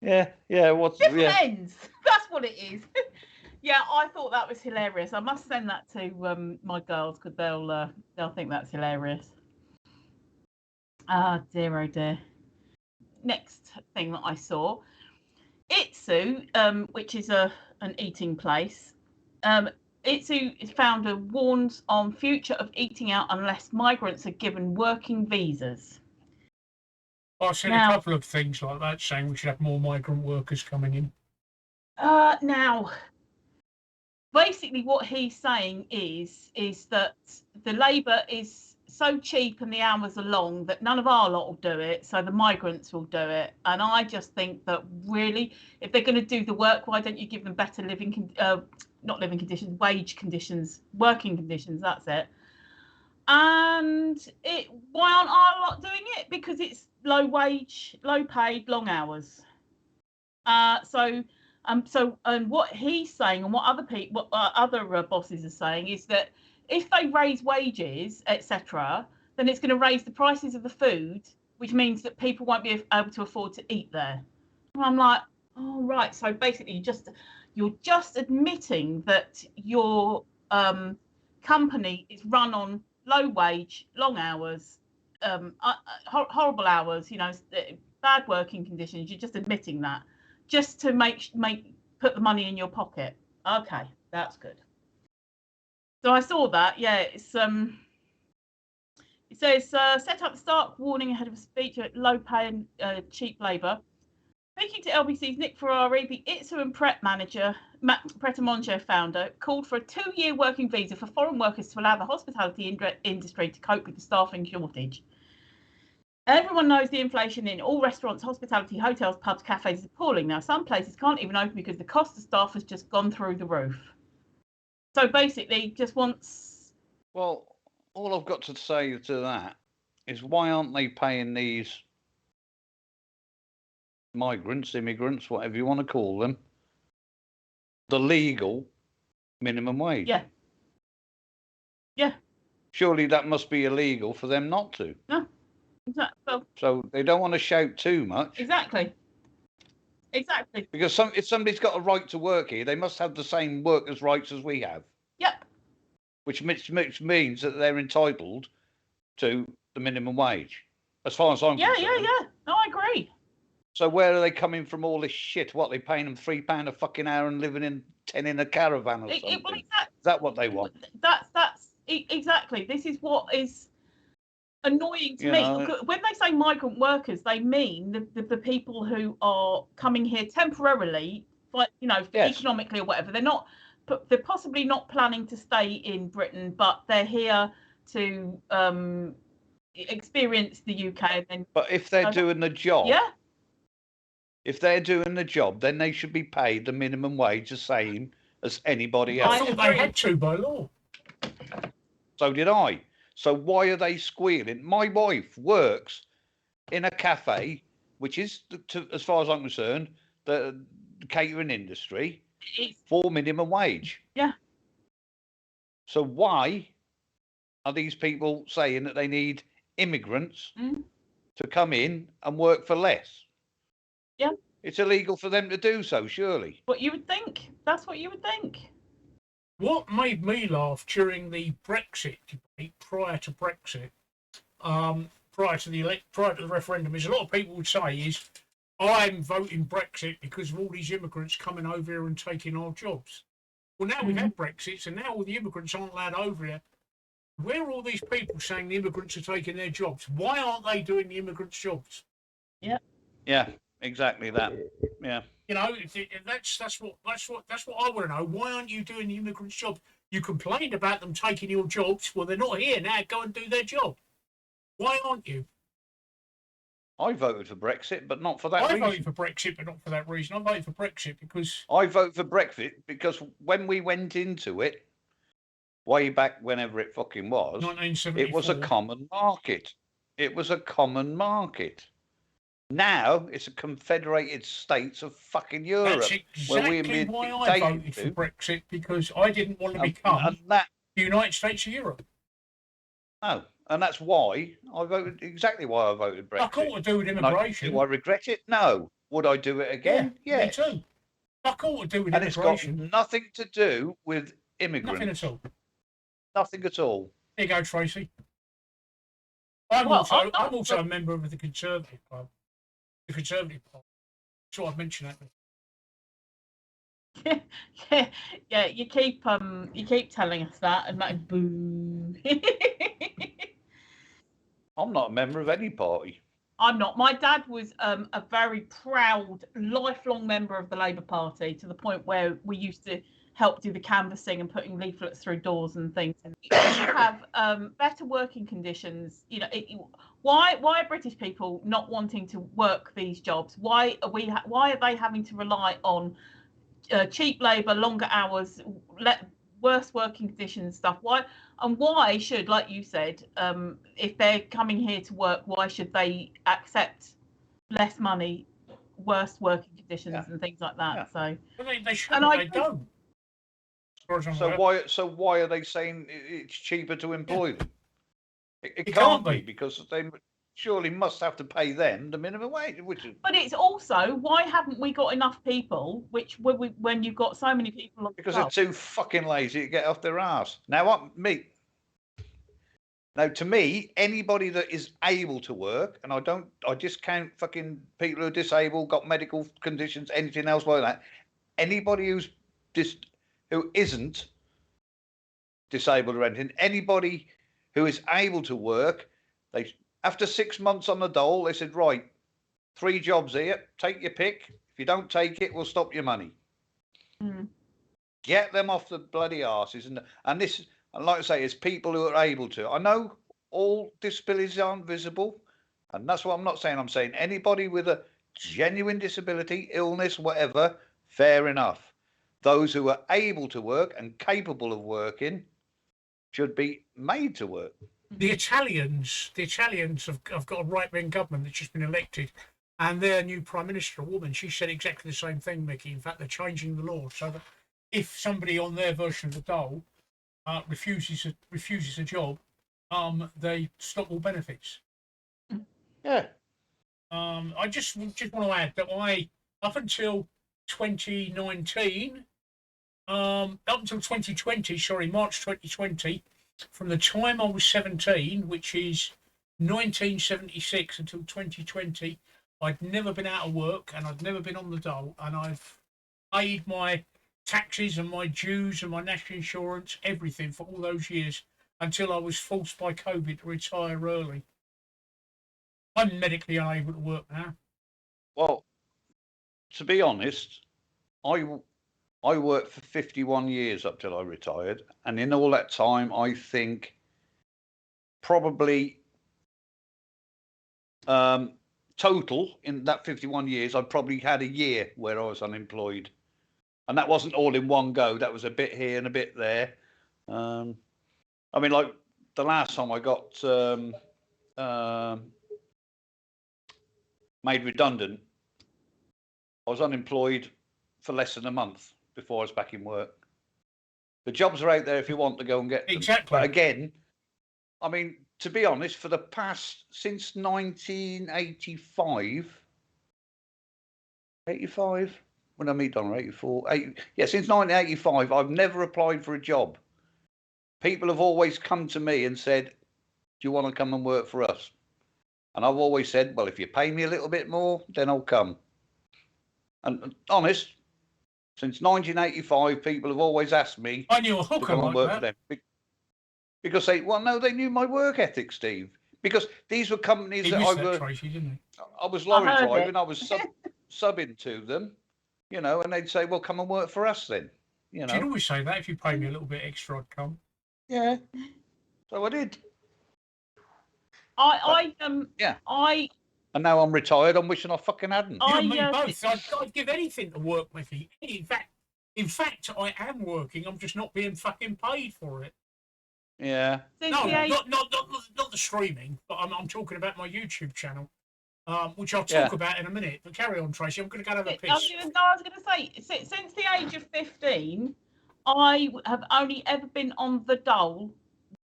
Yeah. What's different ends. That's what it is. Yeah, I thought that was hilarious. I must send that to my girls because they'll think that's hilarious. Ah, dear, oh dear. Next thing that I saw, Itsu, which is an eating place. Itsu founder warns on future of eating out unless migrants are given working visas. I've seen a couple of things like that saying we should have more migrant workers coming in. Now, basically what he's saying is that the labour is so cheap and the hours are long that none of our lot will do it, so the migrants will do it. And I just think that really, if they're going to do the work, why don't you give them better not living conditions, wage conditions, working conditions, that's it. And why aren't our lot doing it? Because it's low wage, low paid, long hours. So what he's saying and what other bosses are saying is that if they raise wages, etc., then it's going to raise the prices of the food, which means that people won't be able to afford to eat there. And I'm like, oh right. So basically, you're just admitting that your company is run on low wage, long hours, horrible hours. Bad working conditions. You're just admitting that, just to put the money in your pocket. Okay, that's good. So I saw that. Yeah, it says set up stark warning ahead of a speech at low pay and cheap labour. Speaking to LBC's Nick Ferrari, the itsu and Pret manager, Pret a Manger founder, called for a 2-year working visa for foreign workers to allow the hospitality industry to cope with the staffing shortage. Everyone knows the inflation in all restaurants, hospitality, hotels, pubs, cafes is appalling now. Some places can't even open because the cost of staff has just gone through the roof. So basically, just wants. Well, all I've got to say to that is why aren't they paying these migrants, immigrants, whatever you want to call them, the legal minimum wage? Yeah. Surely that must be illegal for them not to. No. Exactly. So they don't want to shout too much. Exactly. Because if somebody's got a right to work here, they must have the same workers' rights as we have. Yep. Which means that they're entitled to the minimum wage, as far as I'm concerned. Yeah. No, I agree. So where are they coming from all this shit? What, they paying them £3 a fucking hour and living in 10 in a caravan or something? Is that what they want? That's exactly. This is what is annoying to me. When they say migrant workers, they mean the people who are coming here temporarily, but economically or whatever. They're possibly not planning to stay in Britain, but they're here to experience the UK. But if they're doing the job, If they're doing the job, then they should be paid the minimum wage the same as anybody else. I thought they had to by law. So did I. So why are they squealing? My wife works in a cafe, which is, as far as I'm concerned, the catering industry, for minimum wage. Yeah. So why are these people saying that they need immigrants to come in and work for less? Yeah. It's illegal for them to do so, surely. What you would think. That's what you would think. What made me laugh during the Brexit debate, prior to Brexit, prior to the referendum, is a lot of people would say is, I'm voting Brexit because of all these immigrants coming over here and taking our jobs. Well, now we've had Brexit, and now all the immigrants aren't allowed over here. Where are all these people saying the immigrants are taking their jobs? Why aren't they doing the immigrants' jobs? Yeah. Yeah. exactly that. Yeah. You know, that's what I want to know. Why aren't you doing the immigrants' job? You complained about them taking your jobs. Well, they're not here now. Go and do their job. Why aren't you? I voted for Brexit, but not for that reason. I voted for Brexit, but not for that reason. I voted for Brexit because I voted for Brexit because when we went into it, way back whenever it fucking was, 1974, it was a common market. It was a common market. Now it's a confederated states of fucking Europe. That's exactly why I voted for Brexit, because I didn't want to become the United States of Europe. No, and that's why I voted, exactly why I voted Brexit. Fuck all to do with immigration. Do I regret it? No. Would I do it again? Yeah, yes. Me too. Fuck all to do with immigration. And it's got nothing to do with immigrants. Nothing at all. Nothing at all. There you go, Tracey. I'm also a member of the Conservative Club. The Conservative Party. So I've mentioned that. Yeah, you keep telling us that and like boo. I'm not a member of any party. I'm not. My dad was a very proud, lifelong member of the Labour Party, to the point where we used to help do the canvassing and putting leaflets through doors and things. You have better working conditions. You know, why are British people not wanting to work these jobs? Why are they having to rely on cheap labour, longer hours, worse working conditions, stuff? Why should, like you said, if they're coming here to work, why should they accept less money, worse working conditions, and things like that? Yeah. So they should, and they don't. So why are they saying it's cheaper to employ them? It can't be, because they surely must have to pay them the minimum wage. But it's also, why haven't we got enough people? When you've got so many people on because they're too fucking lazy to get off their ass. Now to me, anybody that is able to work, and I discount fucking people who are disabled, got medical conditions, anything else like that. Anybody who isn't disabled or anything, anybody who is able to work, after 6 months on the dole, they said, right, 3 jobs here, take your pick. If you don't take it, we'll stop your money. Mm. Get them off the bloody arses. And like I say, it's people who are able to. I know all disabilities aren't visible, and that's what I'm not saying. I'm saying anybody with a genuine disability, illness, whatever, fair enough. Those who are able to work and capable of working should be made to work. The Italians have got a right-wing government that's just been elected, and their new Prime Minister, a woman, she said exactly the same thing, Micky. In fact, they're changing the law so that if somebody on their version of the dole refuses a job, they stop all benefits. Yeah. I just want to add that up until 2019, up until 2020, March 2020, from the time I was 17, which is 1976, until 2020, I'd never been out of work and I'd never been on the dole, and I've paid my taxes and my dues and my national insurance, everything, for all those years, until I was forced by COVID to retire early. I'm medically unable to work now. Well, to be honest, I worked for 51 years up till I retired, and in all that time, I think probably total in that 51 years, I probably had a year where I was unemployed, and that wasn't all in one go. That was a bit here and a bit there. I mean, like the last time I got made redundant, I was unemployed for less than a month before I was back in work. The jobs are out there if you want to go and get them. Exactly. But again, I mean, to be honest, for the past, since 1985, 85? When I meet Donna, 84? Since 1985, I've never applied for a job. People have always come to me and said, do you want to come and work for us? And I've always said, well, if you pay me a little bit more, then I'll come. And honest, since 1985, people have always asked me to come and work for them. Because they knew my work ethic, Steve. Because these were companies that Tracey, didn't he? I was lorry driving. I was subbing to them, you know, and they'd say, well, come and work for us then, you She'd know. always say that, if you pay me a little bit extra, I'd come. Yeah. So I did. Yeah. And now I'm retired, I'm wishing I fucking hadn't. Yeah, me both. I'd give anything to work with you. In fact, I am working. I'm just not being fucking paid for it. Yeah. No, not the streaming, but I'm talking about my YouTube channel, which I'll talk about in a minute. But carry on, Tracey. I'm going to go have a piss. I was going to say, since the age of 15, I have only ever been on the dole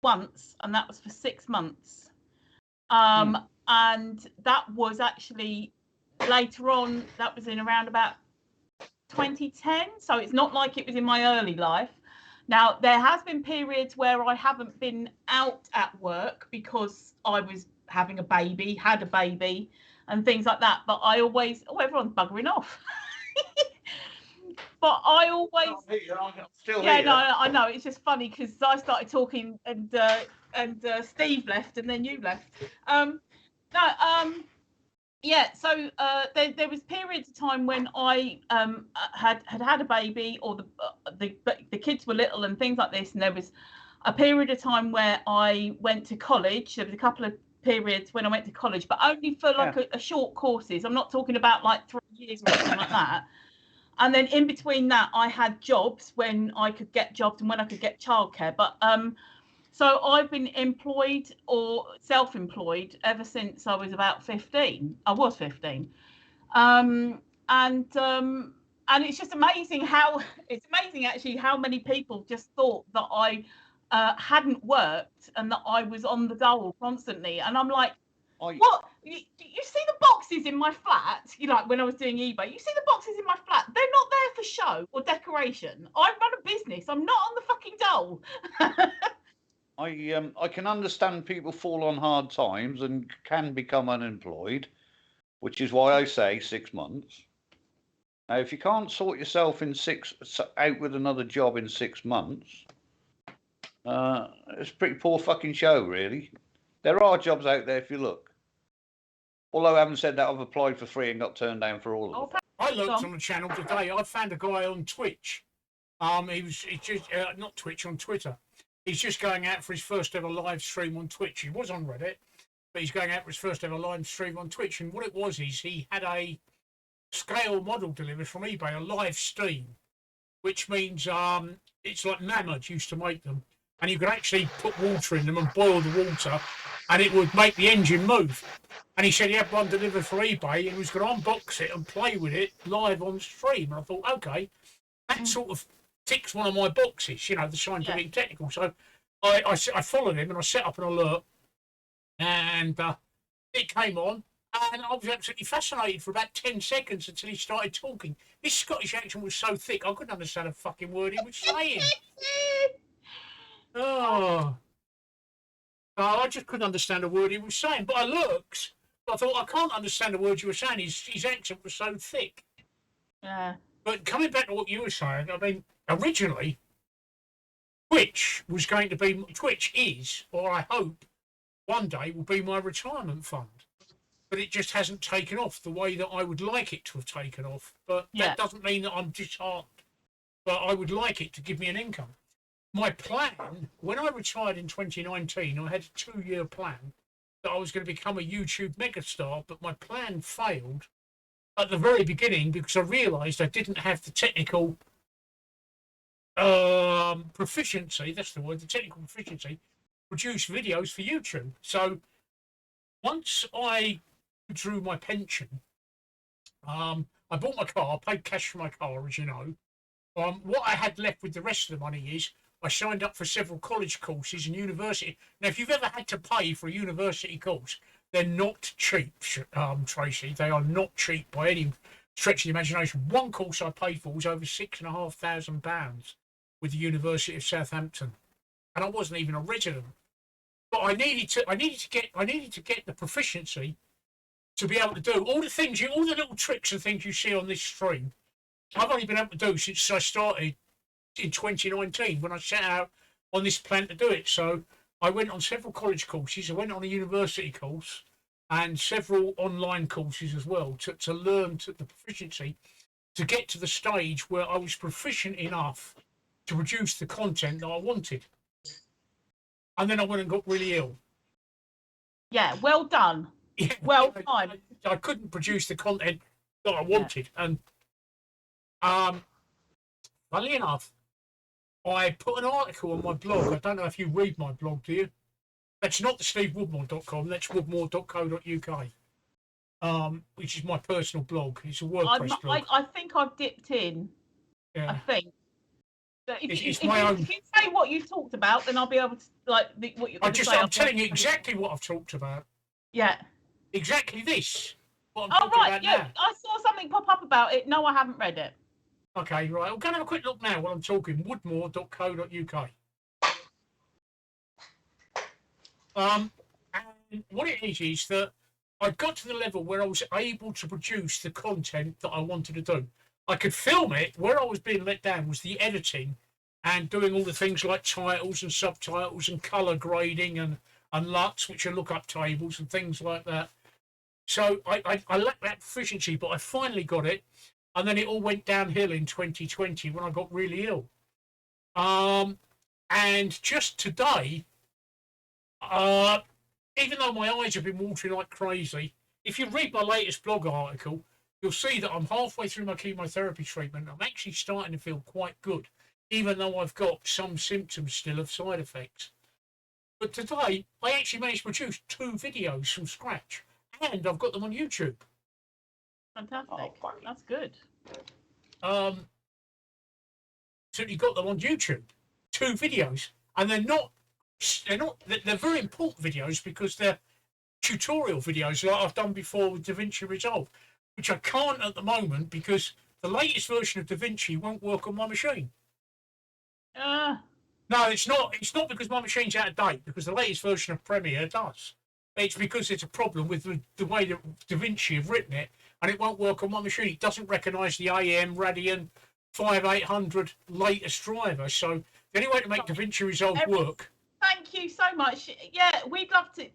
once, and that was for 6 months. And that was actually later on, that was in around about 2010. So it's not like it was in my early life. Now, there has been periods where I haven't been out at work because I was having a baby, had a baby, and things like that. But I always, everyone's buggering off. But I always, I know. It's just funny because I started talking and Steve left and then you left. So there was periods of time when I had a baby, or the kids were little and things like this, and there was a period of time where I went to college. There was a couple of periods when I went to college, but only for like a short courses. I'm not talking about like 3 years or anything like that. And then in between that, I had jobs when I could get jobs and when I could get childcare. But so I've been employed or self-employed ever since I was about 15. I was 15. And it's just amazing actually how many people just thought that I hadn't worked and that I was on the dole constantly. And I'm like, what? You see the boxes in my flat? You know, like when I was doing eBay, you see the boxes in my flat? They're not there for show or decoration. I run a business. I'm not on the fucking dole. I can understand people fall on hard times and can become unemployed, which is why I say 6 months. Now, if you can't sort yourself out with another job in 6 months, it's a pretty poor fucking show, really. There are jobs out there if you look. Although I haven't said that, I've applied for 3 and got turned down for all of them. I looked on the channel today. I found a guy on Twitch. He's just not Twitch, on Twitter. He's just going out for his first ever live stream on Twitch. He was on Reddit, but he's going out for his first ever live stream on Twitch. And what it was is he had a scale model delivered from eBay, a live steam, which means it's like Mammoth used to make them. And you could actually put water in them and boil the water, and it would make the engine move. And he said he had one delivered for eBay, and he was going to unbox it and play with it live on stream. And I thought, okay, that sort of ticks one of my boxes, you know, the scientific and technical. So I followed him and I set up an alert, and it came on, and I was absolutely fascinated for about 10 seconds until he started talking. His Scottish accent was so thick, I couldn't understand a fucking word he was saying. I just couldn't understand a word he was saying. But I looked, but I thought, I can't understand the words you were saying. His accent was so thick. Yeah. But coming back to what you were saying, I mean, originally, Twitch is, or I hope one day will be, my retirement fund. But it just hasn't taken off the way that I would like it to have taken off. But that doesn't mean that I'm disheartened. But I would like it to give me an income. My plan, when I retired in 2019, I had a 2-year plan that I was going to become a YouTube megastar, but my plan failed at the very beginning because I realised I didn't have the technical proficiency, that's the word, the technical proficiency, to produce videos for YouTube. So once I drew my pension, I bought my car, paid cash for my car, as you know. What I had left with the rest of the money is I signed up for several college courses and university. Now, if you've ever had to pay for a university course, they're not cheap, Tracey. They are not cheap by any stretch of the imagination. One course I paid for was over £6,500 with the University of Southampton, and I wasn't even a resident. But I needed to get the proficiency to be able to do all the little tricks and things you see on this stream. I've only been able to do since I started in 2019 when I set out on this plan to do it. So I went on several college courses. I went on a university course. and several online courses as well to learn the proficiency to get to the stage where I was proficient enough to produce the content that I wanted. And then I went and got really ill. Yeah, well done. Yeah, well timed. I couldn't produce the content that I wanted. Yeah. And funnily enough, I put an article on my blog. I don't know if you read my blog, do you? That's not the stevewoodmore.com, that's woodmore.co.uk. Which is my personal blog. It's a WordPress blog. I think I've dipped in. Yeah. I think. But if you say what you've talked about, then I'll be able to what you're going to say. I'm telling you exactly what I've talked about. Yeah. Exactly this. What I'm talking about now. I saw something pop up about it. No, I haven't read it. Okay, right. I'll go and have a quick look now while I'm talking. Woodmore.co.uk. And what it is that I got to the level where I was able to produce the content that I wanted to do. I could film it. Where I was being let down was the editing and doing all the things like titles and subtitles and colour grading and LUTs, which are lookup tables and things like that. So I lacked that proficiency, but I finally got it. And then it all went downhill in 2020 when I got really ill. And just today, even though my eyes have been watering like crazy, if you read my latest blog article, you'll see that I'm halfway through my chemotherapy treatment. I'm actually starting to feel quite good, even though I've got some symptoms still of side effects. But today, I actually managed to produce 2 videos from scratch, and I've got them on YouTube. Fantastic. Oh, that's good. So you got them on YouTube, 2 videos, and they're very important videos because they're tutorial videos like I've done before with DaVinci Resolve, which I can't at the moment because the latest version of DaVinci won't work on my machine. No, it's not. It's not because my machine's out of date, because the latest version of Premiere does. It's because it's a problem with the way that DaVinci have written it, and it won't work on my machine. It doesn't recognise the AM Radeon 5800 latest driver. So the only way to make DaVinci Resolve work. Thank you so much. Yeah, we'd love to.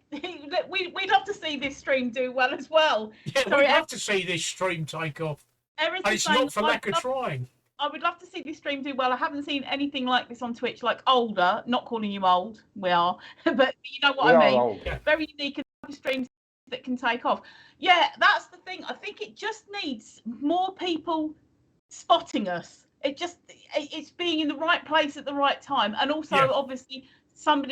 We'd love to see this stream do well as well. Yeah, we'd love to see this stream take off. And it's not for lack of trying. I would love to see this stream do well. I haven't seen anything like this on Twitch, like older, not calling you old, we are, but you know what I mean. Yeah. Very unique and streams that can take off. Yeah, that's the thing. I think it just needs more people spotting us. It's being in the right place at the right time. And also, obviously,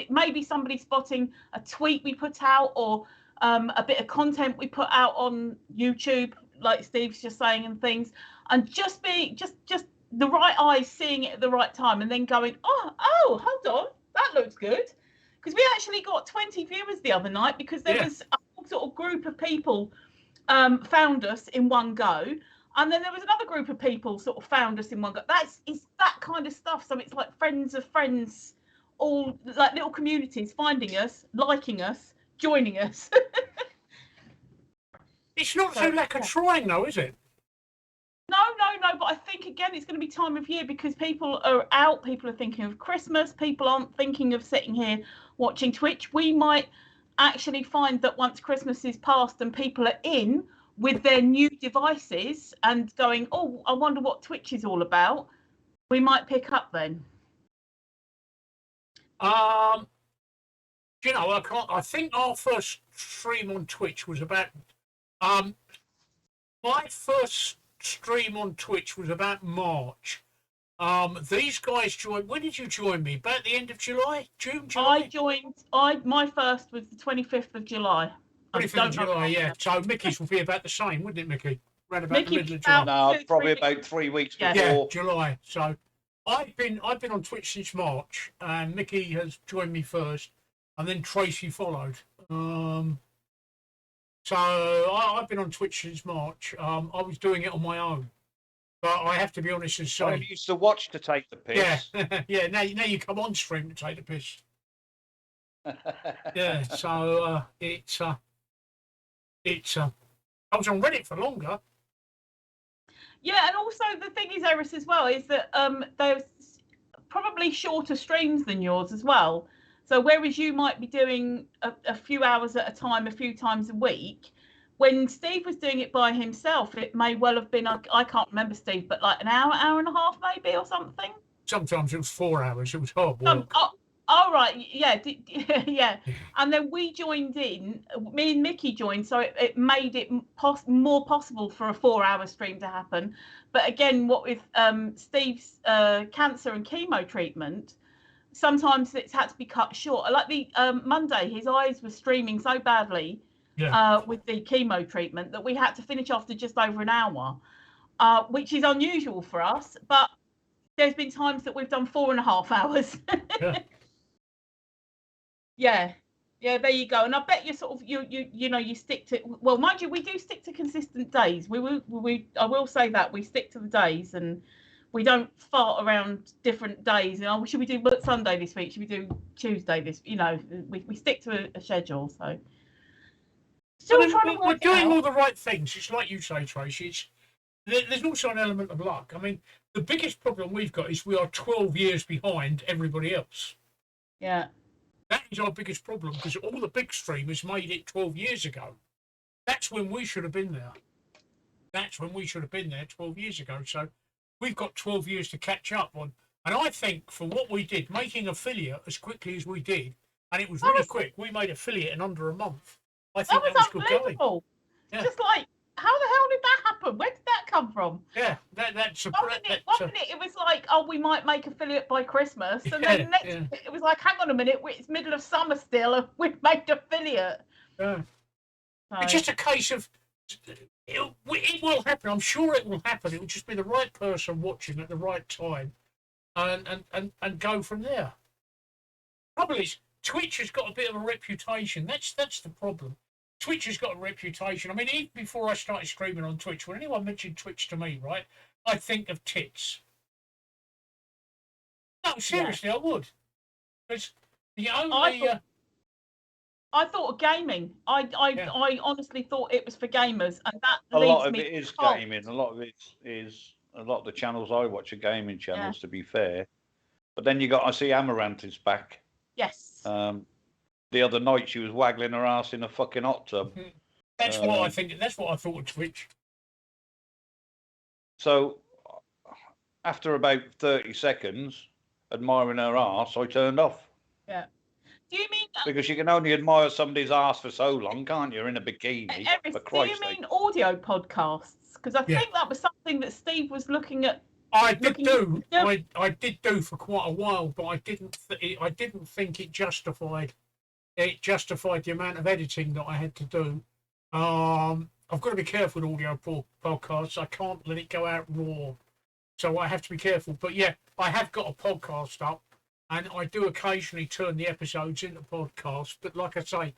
maybe somebody spotting a tweet we put out or a bit of content we put out on YouTube, like Steve's just saying, and things, and just the right eyes seeing it at the right time and then going, oh, hold on, that looks good. Because we actually got 20 viewers the other night because there was a whole sort of group of people found us in one go. And then there was another group of people sort of found us in one go. It's that kind of stuff. So it's like friends of friends, all like little communities finding us, liking us, joining us. It's not so lack of trying though, is it? No, but I think, again, it's going to be time of year because people are out, people are thinking of Christmas, people aren't thinking of sitting here watching Twitch. We might actually find that once Christmas is past and people are in with their new devices and going, oh, I wonder what Twitch is all about, we might pick up then. You know, I think our first stream on Twitch was about, my first stream on Twitch was about March. These guys joined. When did you join me? About the end of July? June, July? My first was the 25th of July. 25th of July, yeah. So Micky's will be about the same, wouldn't it, Micky? Around about the middle of July. No, probably about 3 weeks before. Yeah, July. So I've been on Twitch since March, and Micky has joined me first, and then Tracey followed. So I've been on Twitch since March. I was doing it on my own, but I have to be honest and say, I used to watch to take the piss. Yeah, yeah. Now you come on stream to take the piss. Yeah. So it's I was on Reddit for longer. Yeah, and also the thing is, Eris, as well, is that there's probably shorter streams than yours as well. So whereas you might be doing a few hours at a time, a few times a week, when Steve was doing it by himself, it may well have been, I can't remember, Steve, but like an hour and a half maybe or something. Sometimes it was 4 hours. It was hard work. Oh, right, yeah, yeah. And then we joined in, me and Micky joined, so it made it more possible for a 4-hour stream to happen. But again, what with Steve's cancer and chemo treatment, sometimes it's had to be cut short. Like the Monday, his eyes were streaming so badly with the chemo treatment that we had to finish after just over an hour, which is unusual for us. But there's been times that we've done 4.5 hours. Yeah, there you go. And I bet you sort of you stick to, well, mind you, we do stick to consistent days. I will say that we stick to the days, and we don't fart around different days. Should we do Sunday this week? Should we do Tuesday this? We stick to a schedule. So still trying to work. We're doing all the right things. It's like you say, Tracey. There's also an element of luck. I mean, the biggest problem we've got is we are 12 years behind everybody else. Yeah. That is our biggest problem, because all the big streamers made it 12 years ago. That's when we should have been there. 12 years ago. So we've got 12 years to catch up on. And I think for what we did, making affiliate as quickly as we did, and it was really quick. We made affiliate in under a month. I think that was good going. Yeah. Just like, how the hell did that happen? Where did that come from? Yeah, that's a one minute it was like, oh, we might make affiliate by Christmas, and then next it was like, hang on a minute, it's middle of summer still, and we've made affiliate. Yeah. So it's just a case of it will happen. I'm sure it will happen. It will just be the right person watching at the right time, and go from there. Trouble is, Twitch has got a bit of a reputation. That's the problem. Twitch has got a reputation. I mean, even before I started streaming on Twitch, when anyone mentioned Twitch to me, right, I think of tits. No, seriously, I would. Because the only... I thought of gaming. I honestly thought it was for gamers, and that a leads lot of me it is gaming. A lot of it is... A lot of the channels I watch are gaming channels, to be fair. But then I see Amouranth is back. Yes. The other night she was waggling her ass in a fucking hot tub. That's what I think. That's what I thought of Twitch. So after about 30 seconds admiring her ass, I turned off. Yeah. Do you mean because you can only admire somebody's ass for so long, can't you? In a bikini. Do you mean audio podcasts? Because I think that was something that Steve was looking at. I did do for quite a while, but I didn't think it justified. It justified the amount of editing that I had to do. I've got to be careful with audio podcasts. I can't let it go out raw, so I have to be careful. But yeah, I have got a podcast up, and I do occasionally turn the episodes into podcasts. But like I say,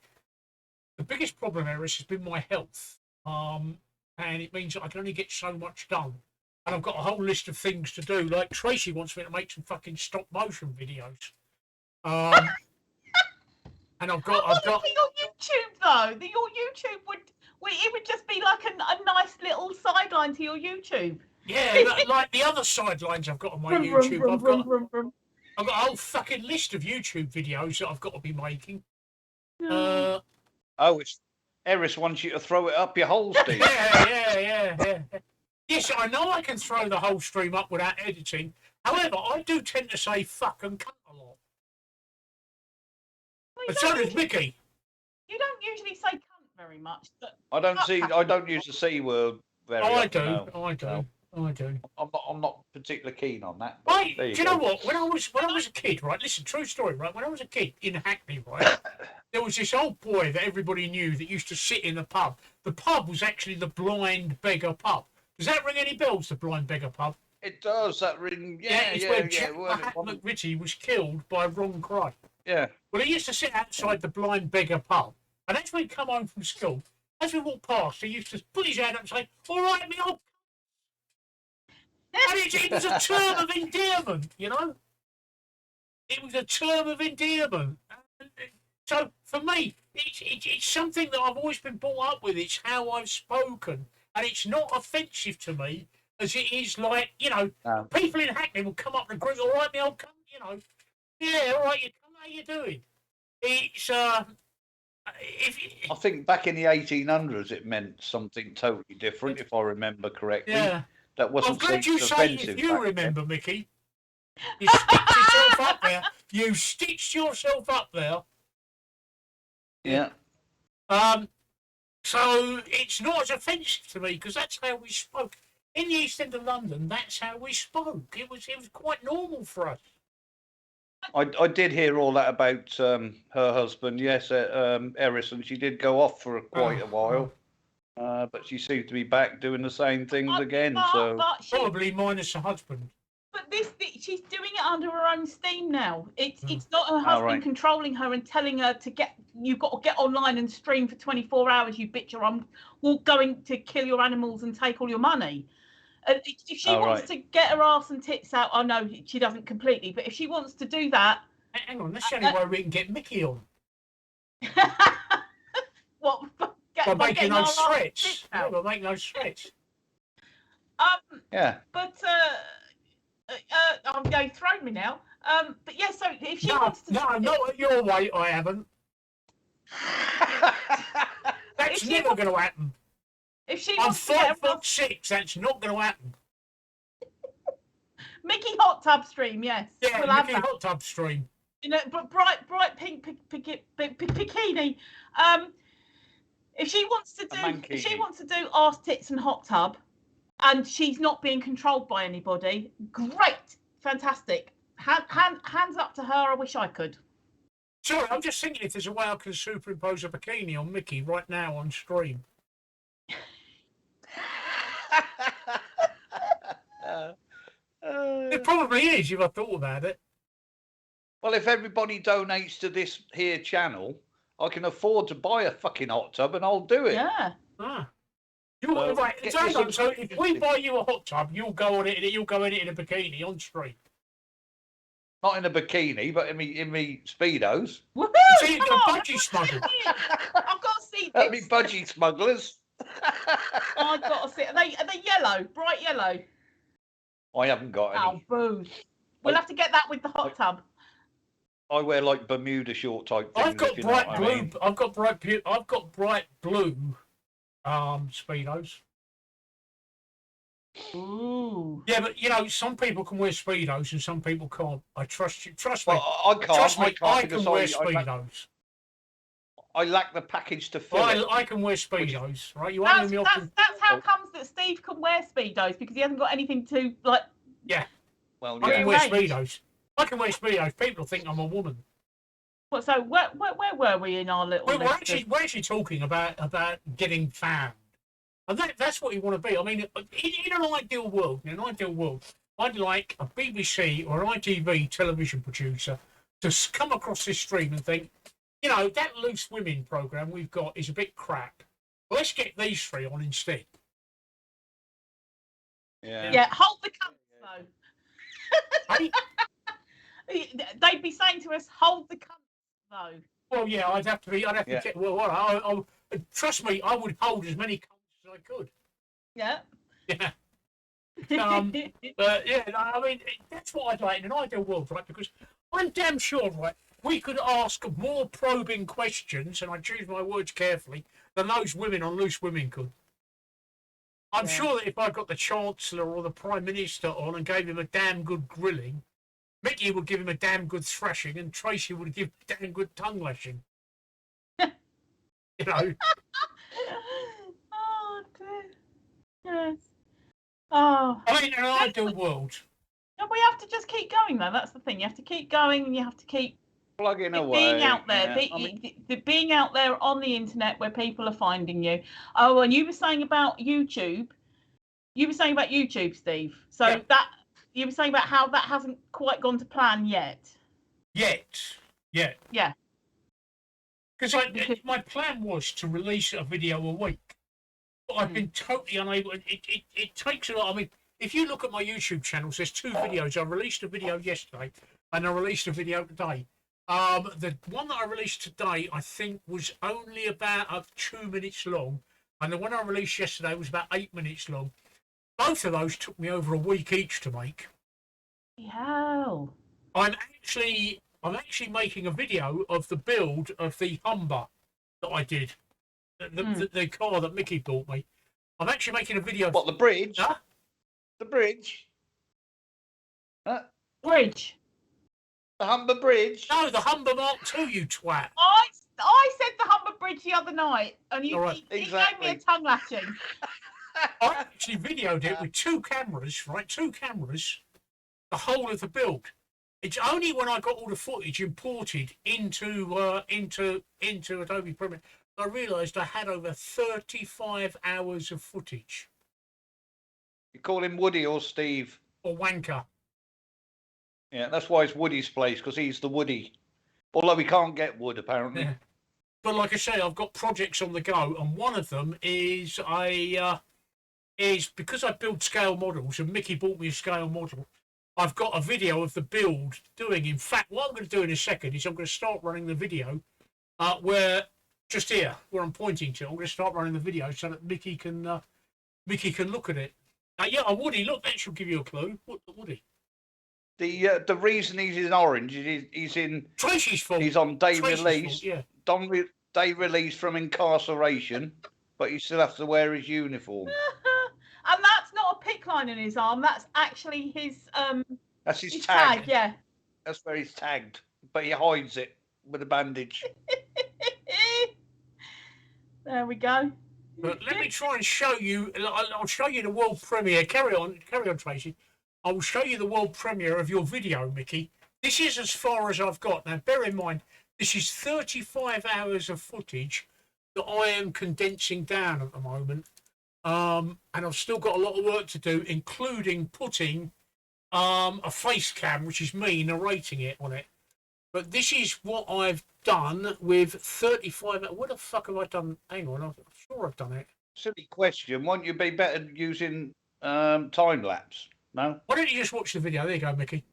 the biggest problem there has been my health, and it means that I can only get so much done. And I've got a whole list of things to do. Like Tracey wants me to make some fucking stop motion videos. And I've got your YouTube though. Your YouTube would just be like a nice little sideline to your YouTube. Yeah, like the other sidelines I've got on my YouTube. I've got a whole fucking list of YouTube videos that I've got to be making. It's Eris wants you to throw it up your hole, Steve. Yeah. Yes, I know I can throw the whole stream up without editing. However, I do tend to say fuck and cunt a lot. And so does Micky. You don't usually say cunt very much. But I don't use the C word very often. I do. I'm not particularly keen on that. Right, do you know what? When I was a kid, right? Listen, true story, right? When I was a kid in Hackney, right, there was this old boy that everybody knew that used to sit in the pub. The pub was actually the Blind Beggar pub. Does that ring any bells? The Blind Beggar pub. It does. That ring. It's where Jack McRitchie was killed by Ron Cray. Yeah. Well, he used to sit outside the Blind Beggar pub, and as we'd come home from school, as we walked past, he used to put his hand up and say, "All right, me old." And it was a term of endearment, you know. It was a term of endearment. So for me, it's something that I've always been brought up with. It's how I've spoken, and it's not offensive to me as it is like, you know, people in Hackney will come up and group, "All right, me old cunt," you know. Yeah, all right, you cunt, how you doing? it's if I think back in the 1800s it meant something totally different, if I remember correctly. yeah. That I'm wasn't glad so you say offensive if you back remember, Micky. You stitched yourself up there. You stitched yourself up there. then. So it's not as offensive to me because that's how we spoke. In the East End of London, that's how we spoke. It was quite normal for us. I did hear all that about her husband. Yes, Eris, and she did go off for quite a while. But she seemed to be back doing the same things again. Probably minus her husband. But she's doing it under her own steam now. It's not her husband controlling her and telling her you've got to get online and stream for 24 hours, you bitch, or I'm going to kill your animals and take all your money. If she wants to get her arse and tits out, I know she doesn't completely, but if she wants to do that... Hang on, that's the only way we can get Micky on. What? By making those threats. Yeah, by making those threats. Yeah. But... I'm going thrown me now. But yeah, so if she wants to... No, not at your way, I haven't. That's never going to happen. If she I'm wants to get 5'6", that's not going to happen. Micky hot tub stream, yes. Yeah, we'll Micky hot tub stream. You know, but bright pink bikini. If she wants to do arse, tits, and hot tub, and she's not being controlled by anybody, great, fantastic. Hands up to her. I wish I could. Sorry, I'm just thinking if there's a way I can superimpose a bikini on Micky right now on stream. It probably is if I thought about it. Well, if everybody donates to this here channel, I can afford to buy a fucking hot tub and I'll do it. Yeah. So if we buy you a hot tub, you'll go in it in a bikini on stream. Not in a bikini, but in me speedos. Woohoo! See, the budgie smugglers. I've got to see this. That'd be budgie smugglers. I've got to see. Are they yellow? Bright yellow? I haven't got any. Oh, boo. We'll have to get that with the hot tub. I wear like Bermuda short type things. I've got bright blue. I've got bright blue speedos. Ooh. Yeah, but you know, some people can wear speedos and some people can't. I trust you. Trust me. Well, I can't. Trust me. I because can wear speedos. I lack the package to fill it. I can wear speedos, right? You that's how comes that Steve can wear speedos because he hasn't got anything to like. Yeah. Well, I yeah. can wear speedos. I can wear speedos. People think I'm a woman. Well, so where were we in our little? We're actually talking about getting found, and that's what you want to be. I mean, in an ideal world, I'd like a BBC or an ITV television producer to come across this stream and think, you know, that Loose Women programme we've got is a bit crap. Let's get these three on instead. Yeah. Yeah, hold the cunts though. Hey? They'd be saying to us, hold the cunts though. Well, yeah, I'd have to get, well, trust me, I would hold as many cunts as I could. Yeah. Yeah. But yeah, I mean, that's what I'd like in an ideal world, right? Because I'm damn sure, right, we could ask more probing questions, and I choose my words carefully, than those women on Loose Women could. I'm sure that if I got the Chancellor or the Prime Minister on and gave him a damn good grilling, Micky would give him a damn good thrashing, and Tracey would give a damn good tongue lashing. You know? Oh, dear. Yes. Oh. I mean, in an ideal world. No, we have to just keep going, though. That's the thing. You have to keep going, and you have to keep plugging away. Being out there, being out there on the internet where people are finding you. Oh, and you were saying about YouTube. Steve. So that you were saying about how that hasn't quite gone to plan yet. Yeah. Because my plan was to release a video a week, but I've been totally unable. It takes a lot. I mean, if you look at my YouTube channels, there's two videos. I released a video yesterday, and I released a video today. The one that I released today, I think, was only about 2 minutes long, and the one I released yesterday was about 8 minutes long. Both of those took me over a week each to make. Hell. I'm actually I'm actually making a video of the build of the Humber that I did, the car that Micky bought me. I'm actually making a video. What, the bridge? Huh? The bridge? Huh? Bridge. The Humber Bridge? No, the Humber Mark II, you twat. I said the Humber Bridge the other night, and he Right, gave me a tongue lashing. I actually videoed it with 2 cameras, right? 2 cameras, the whole of the build. It's only when I got all the footage imported into Adobe Premiere I realised I had over 35 hours of footage. You call him Woody or Steve? Or Wanker. Yeah, that's why it's Woody's place, because he's the Woody. Although we can't get wood, apparently. Yeah. But like I say, I've got projects on the go, and one of them is because I build scale models, and Micky bought me a scale model. I've got a video of the build doing. In fact, what I'm going to do in a second is I'm going to start running the video where just here, where I'm pointing to. I'm going to start running the video so that Micky can look at it. Yeah, Woody, look, that should give you a clue. Woody. The reason he's in orange is he's in Tracey's fault. He's on day Tracey's release. fault, yeah. Day release from incarceration, but you still have to wear his uniform. And that's not a pick line in his arm. That's actually his That's his tag. Yeah. That's where he's tagged, but he hides it with a bandage. There we go. But let me try and show you. I'll show you the world premiere. Carry on, Tracey. I will show you the world premiere of your video, Micky. This is as far as I've got. Now, bear in mind, this is 35 hours of footage that I am condensing down at the moment. And I've still got a lot of work to do, including putting a face cam, which is me narrating it on it. But this is what I've done with 35. What the fuck have I done? Hang on, I'm sure I've done it. Silly question. Won't you be better using time lapse? No? Why don't you just watch the video? There you go, Micky.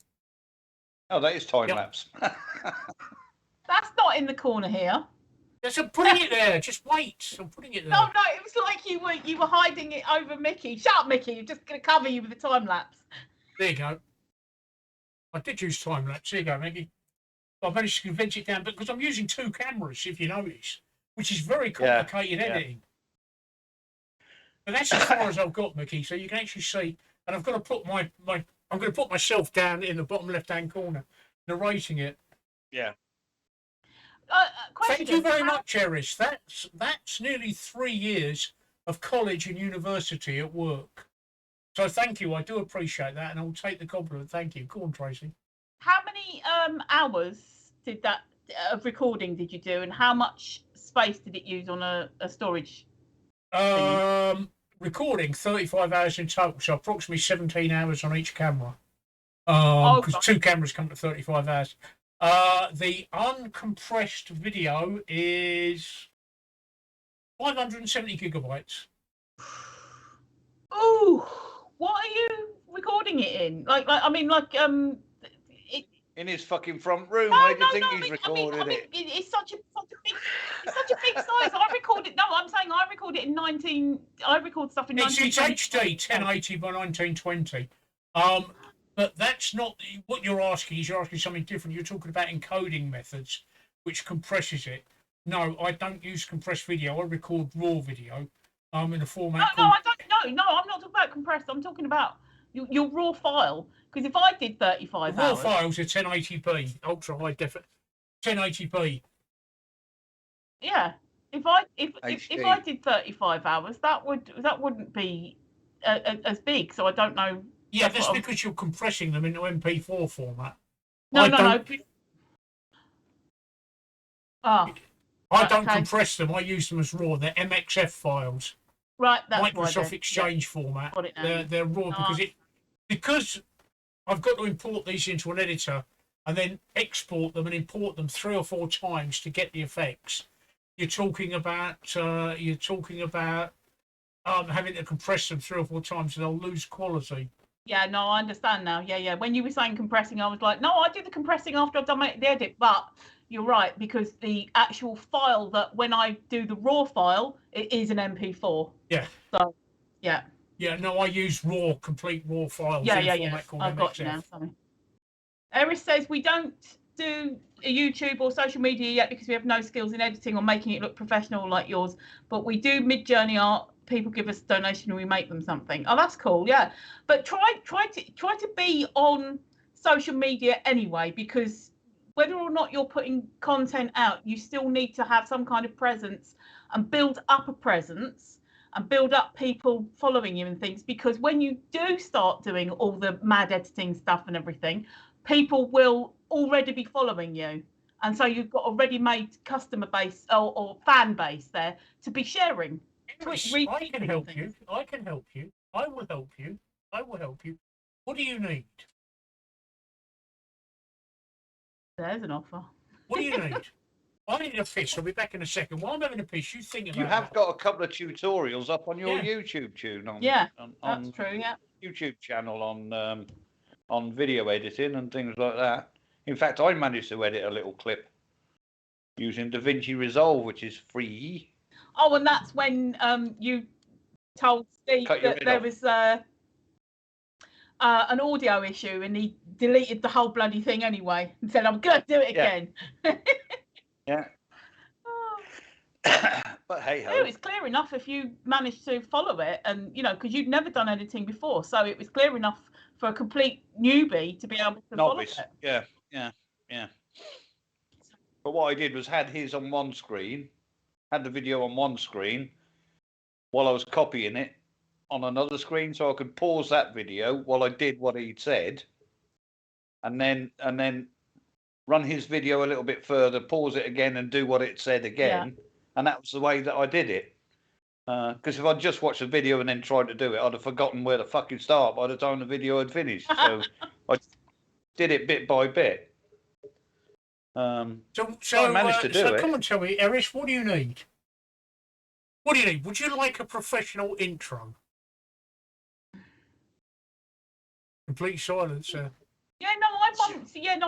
Oh, that is time lapse. That's not in the corner here. Yes, I'm putting it there. Just wait. I'm putting it there. No, it was like you were hiding it over Micky. Shut up, Micky. I'm just going to cover you with the time lapse. There you go. I did use time lapse. There you go, Micky. I managed to convince it down, because I'm using 2 cameras, if you notice, which is very complicated editing. But that's as far as I've got, Micky. So you can actually see, and I've got to put I'm going to put myself down in the bottom left-hand corner, narrating it. Yeah. Question, Thank you very much, Eris. That's nearly 3 years of college and university at work. So thank you. I do appreciate that, and I'll take the compliment. Thank you. Go on, Tracey. How many hours did that of recording did you do, and how much space did it use on a storage? Recording 35 hours in total, so approximately 17 hours on each camera. Because 2 cameras come to 35 hours. The uncompressed video is 570 gigabytes. Ooh, what are you recording it in? In his fucking front room. Where do you think he's recorded it? It's such a big size. I record it. No, I'm saying I record it in 19. I record stuff in 1920. It's HD 1080 by 1920. But that's not what you're asking. You're asking something different. You're talking about encoding methods, which compresses it. No, I don't use compressed video. I record raw video. In a format. No, I don't. No, I'm not talking about compressed. I'm talking about your raw file. Because if I did 35 raw hours, files are 1080p, ultra high definition, 1080p. Yeah, if I did 35 hours, that wouldn't be as big. So I don't know. Yeah, that's because you're compressing them into MP4 format. No. I don't compress them. I use them as raw. They're MXF files. Right, that's Microsoft Exchange format. They're raw because I've got to import these into an editor and then export them and import them 3 or 4 times to get the effects. You're talking about having to compress them 3 or 4 times, and they'll lose quality. Yeah, no, I understand now. Yeah. When you were saying compressing, I was like, no, I do the compressing after I've done the edit. But you're right, because the actual file that when I do the raw file, it is an MP4. Yeah. So, yeah. Yeah, no, I use complete raw files. Yeah. I've got you now. Sorry. Eris says we don't do a YouTube or social media yet because we have no skills in editing or making it look professional like yours. But we do Mid-Journey art. People give us a donation and we make them something. Oh, that's cool. Yeah. But try to be on social media anyway, because whether or not you're putting content out, you still need to have some kind of presence and build up a presence and build up people following you and things, because when you do start doing all the mad editing stuff and everything, people will already be following you, and so you've got a ready-made customer base or fan base there to be sharing. I can help you. I can help you. I will help you. I will help you. What do you need? There's an offer. What do you need? I need a fish. I'll be back in a second. While I'm having a piss, you think about You have that. got a couple of tutorials up on your Yeah. YouTube channel. That's true. Yeah. YouTube channel on video editing and things like that. In fact, I managed to edit a little clip using DaVinci Resolve, which is free. Oh, and that's when you told Steve that there was an audio issue, and he deleted the whole bloody thing anyway and said, "I'm gonna do it again." Yeah. Oh. But hey ho. No, it's clear enough if you managed to follow it, and because you'd never done editing before, so it was clear enough for a complete newbie to be able to Novice. follow Yeah. it. But what I did was had his on one screen, had the video on one screen, while I was copying it on another screen, so I could pause that video while I did what he'd said, and then run his video a little bit further, pause it again, and do what it said again. Yeah. And that was the way that I did it. Because if I'd just watched the video and then tried to do it, I'd have forgotten where the fucking start by the time the video had finished. So I did it bit by bit. So I managed to do it. Come on, tell me, Eris, what do you need? What do you need? Would you like a professional intro? Complete silence. I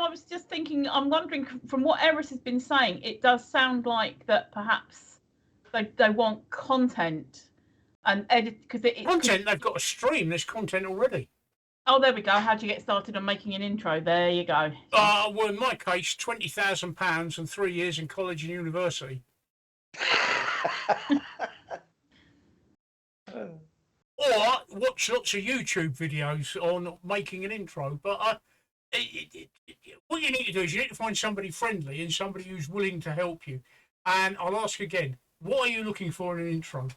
was just thinking. I'm wondering, from what Eris has been saying, it does sound like that perhaps they want content and edit because content. They've got a stream. There's content already. Oh, there we go. How do you get started on making an intro? There you go. Well, in my case, £20,000 and 3 years in college and university. Or watch lots of YouTube videos on making an intro. But what you need to do is you need to find somebody friendly and somebody who's willing to help you. And I'll ask again, what are you looking for in an intro?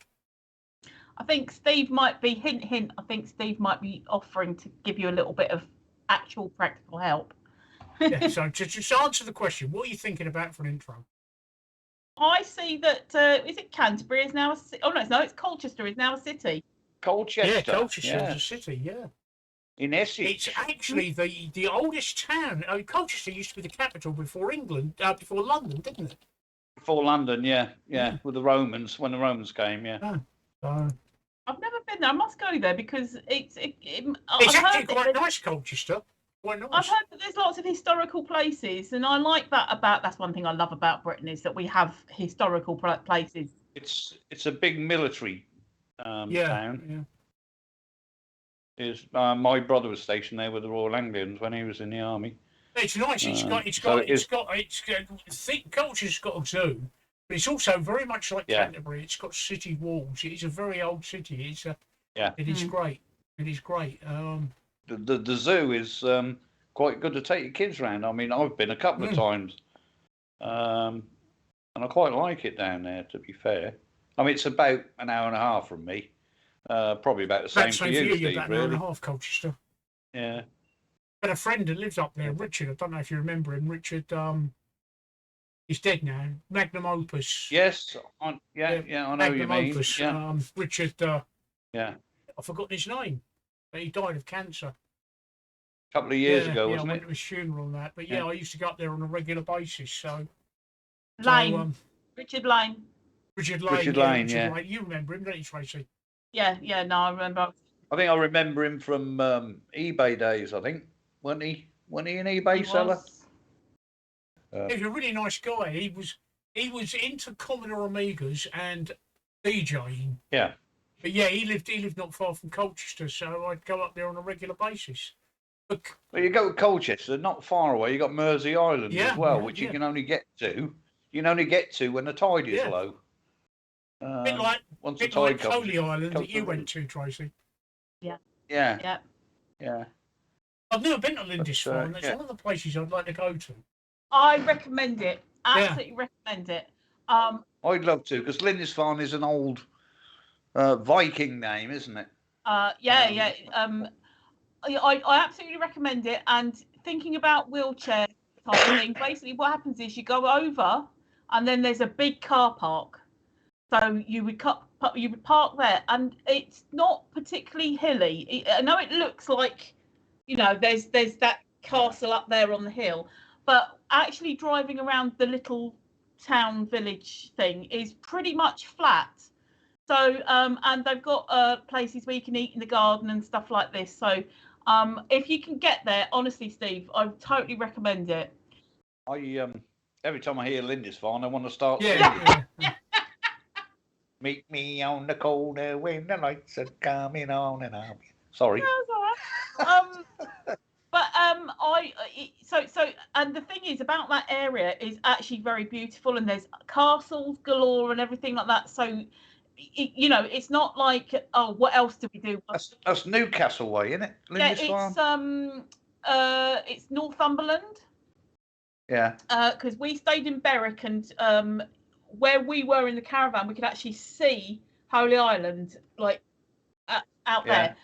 I think Steve might be, hint, I think Steve might be offering to give you a little bit of actual practical help. Yeah, so just answer the question. What are you thinking about for an intro? I see that, is it Canterbury is now a city? Oh, no, it's Colchester is now a city. Colchester. Yeah, Colchester is a city, yeah. In Essex. It's actually the oldest town. Colchester used to be the capital before England, before London, didn't it? Before London, yeah. With the Romans, when the Romans came, yeah. I've never been there. I must go there because it's actually quite nice, Colchester. Quite nice. I've heard that there's lots of historical places, and I like that that's one thing I love about Britain is that we have historical places. It's a big military town. Yeah. My brother was stationed there with the Royal Anglians when he was in the army. It's nice. Colchester's got a zoo, but it's also very much like Canterbury. It's got city walls. It's a very old city. It is great. It is great. The zoo is quite good to take your kids around. I mean, I've been a couple of times, and I quite like it down there. To be fair, I mean it's about an hour and a half from me. Probably about the same for you, Steve. About an hour and a half, Colchester. Yeah. But a friend that lives up there, Richard. I don't know if you remember him. Richard, he's dead now. Magnum opus. Yes. I know who you mean. Opus. Yeah. Richard. Yeah. I've forgotten his name. But he died of cancer. A couple of years ago, wasn't I went to his funeral and that. But I used to go up there on a regular basis. Lane. Richard Lane. Richard Lane. Lane. You remember him, don't you, Tracey? Yeah. No, I remember. I think I remember him from eBay days. I think wasn't he an eBay seller? He was a really nice guy. He was into Commodore Amigas and DJing. Yeah. But he lived not far from Colchester, so I'd go up there on a regular basis. Well, you go to Colchester, not far away. You got Mersey Island Yeah, as well, yeah, which yeah. you can only get to. You can only get to when the tide is Yeah. low. Bit like Once the bit tide like comes, Coley Island comes that you the went road. to, Tracey. Yeah. Yeah, Yeah. yeah. I've never been to Lindesfarne. That's yeah. one of the places I'd like to go to. I recommend it. Absolutely recommend it. I'd love to, because Lindesfarne is an old Viking name, isn't it? Yeah. I absolutely recommend it. And thinking about wheelchair type of thing, basically what happens is you go over, and then there's a big car park. So you would park there, and it's not particularly hilly. I know it looks like, there's that castle up there on the hill, but actually driving around the little town village thing is pretty much flat. So and they've got places where you can eat in the garden and stuff like this. So if you can get there, honestly, Steve, I totally recommend it. Every time I hear Lindesfarne, I want to start singing. Yeah. Meet me on the corner when the lights are coming on and on. Sorry. That's all right. But and the thing is about that area is actually very beautiful, and there's castles galore and everything like that. So it's not like, oh, what else do we do? That's Newcastle way, isn't it? Lindesfarne? It's Northumberland. Yeah. Because we stayed in Berwick, and where we were in the caravan, we could actually see Holy Island, like out there.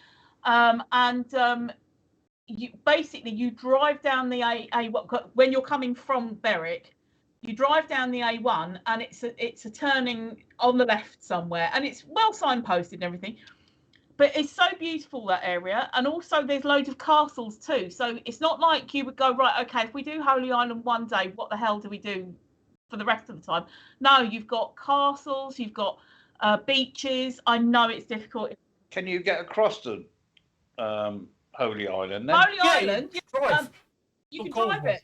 You drive down the A when you're coming from Berwick. You drive down the A1, and it's a turning on the left somewhere, and it's well signposted and everything. But it's so beautiful, that area, and also there's loads of castles too. So it's not like you would go, right, okay, if we do Holy Island one day, what the hell do we do for the rest of the time? No, you've got castles, you've got beaches. I know it's difficult. Can you get across to Holy Island then? Holy Island, you can drive it.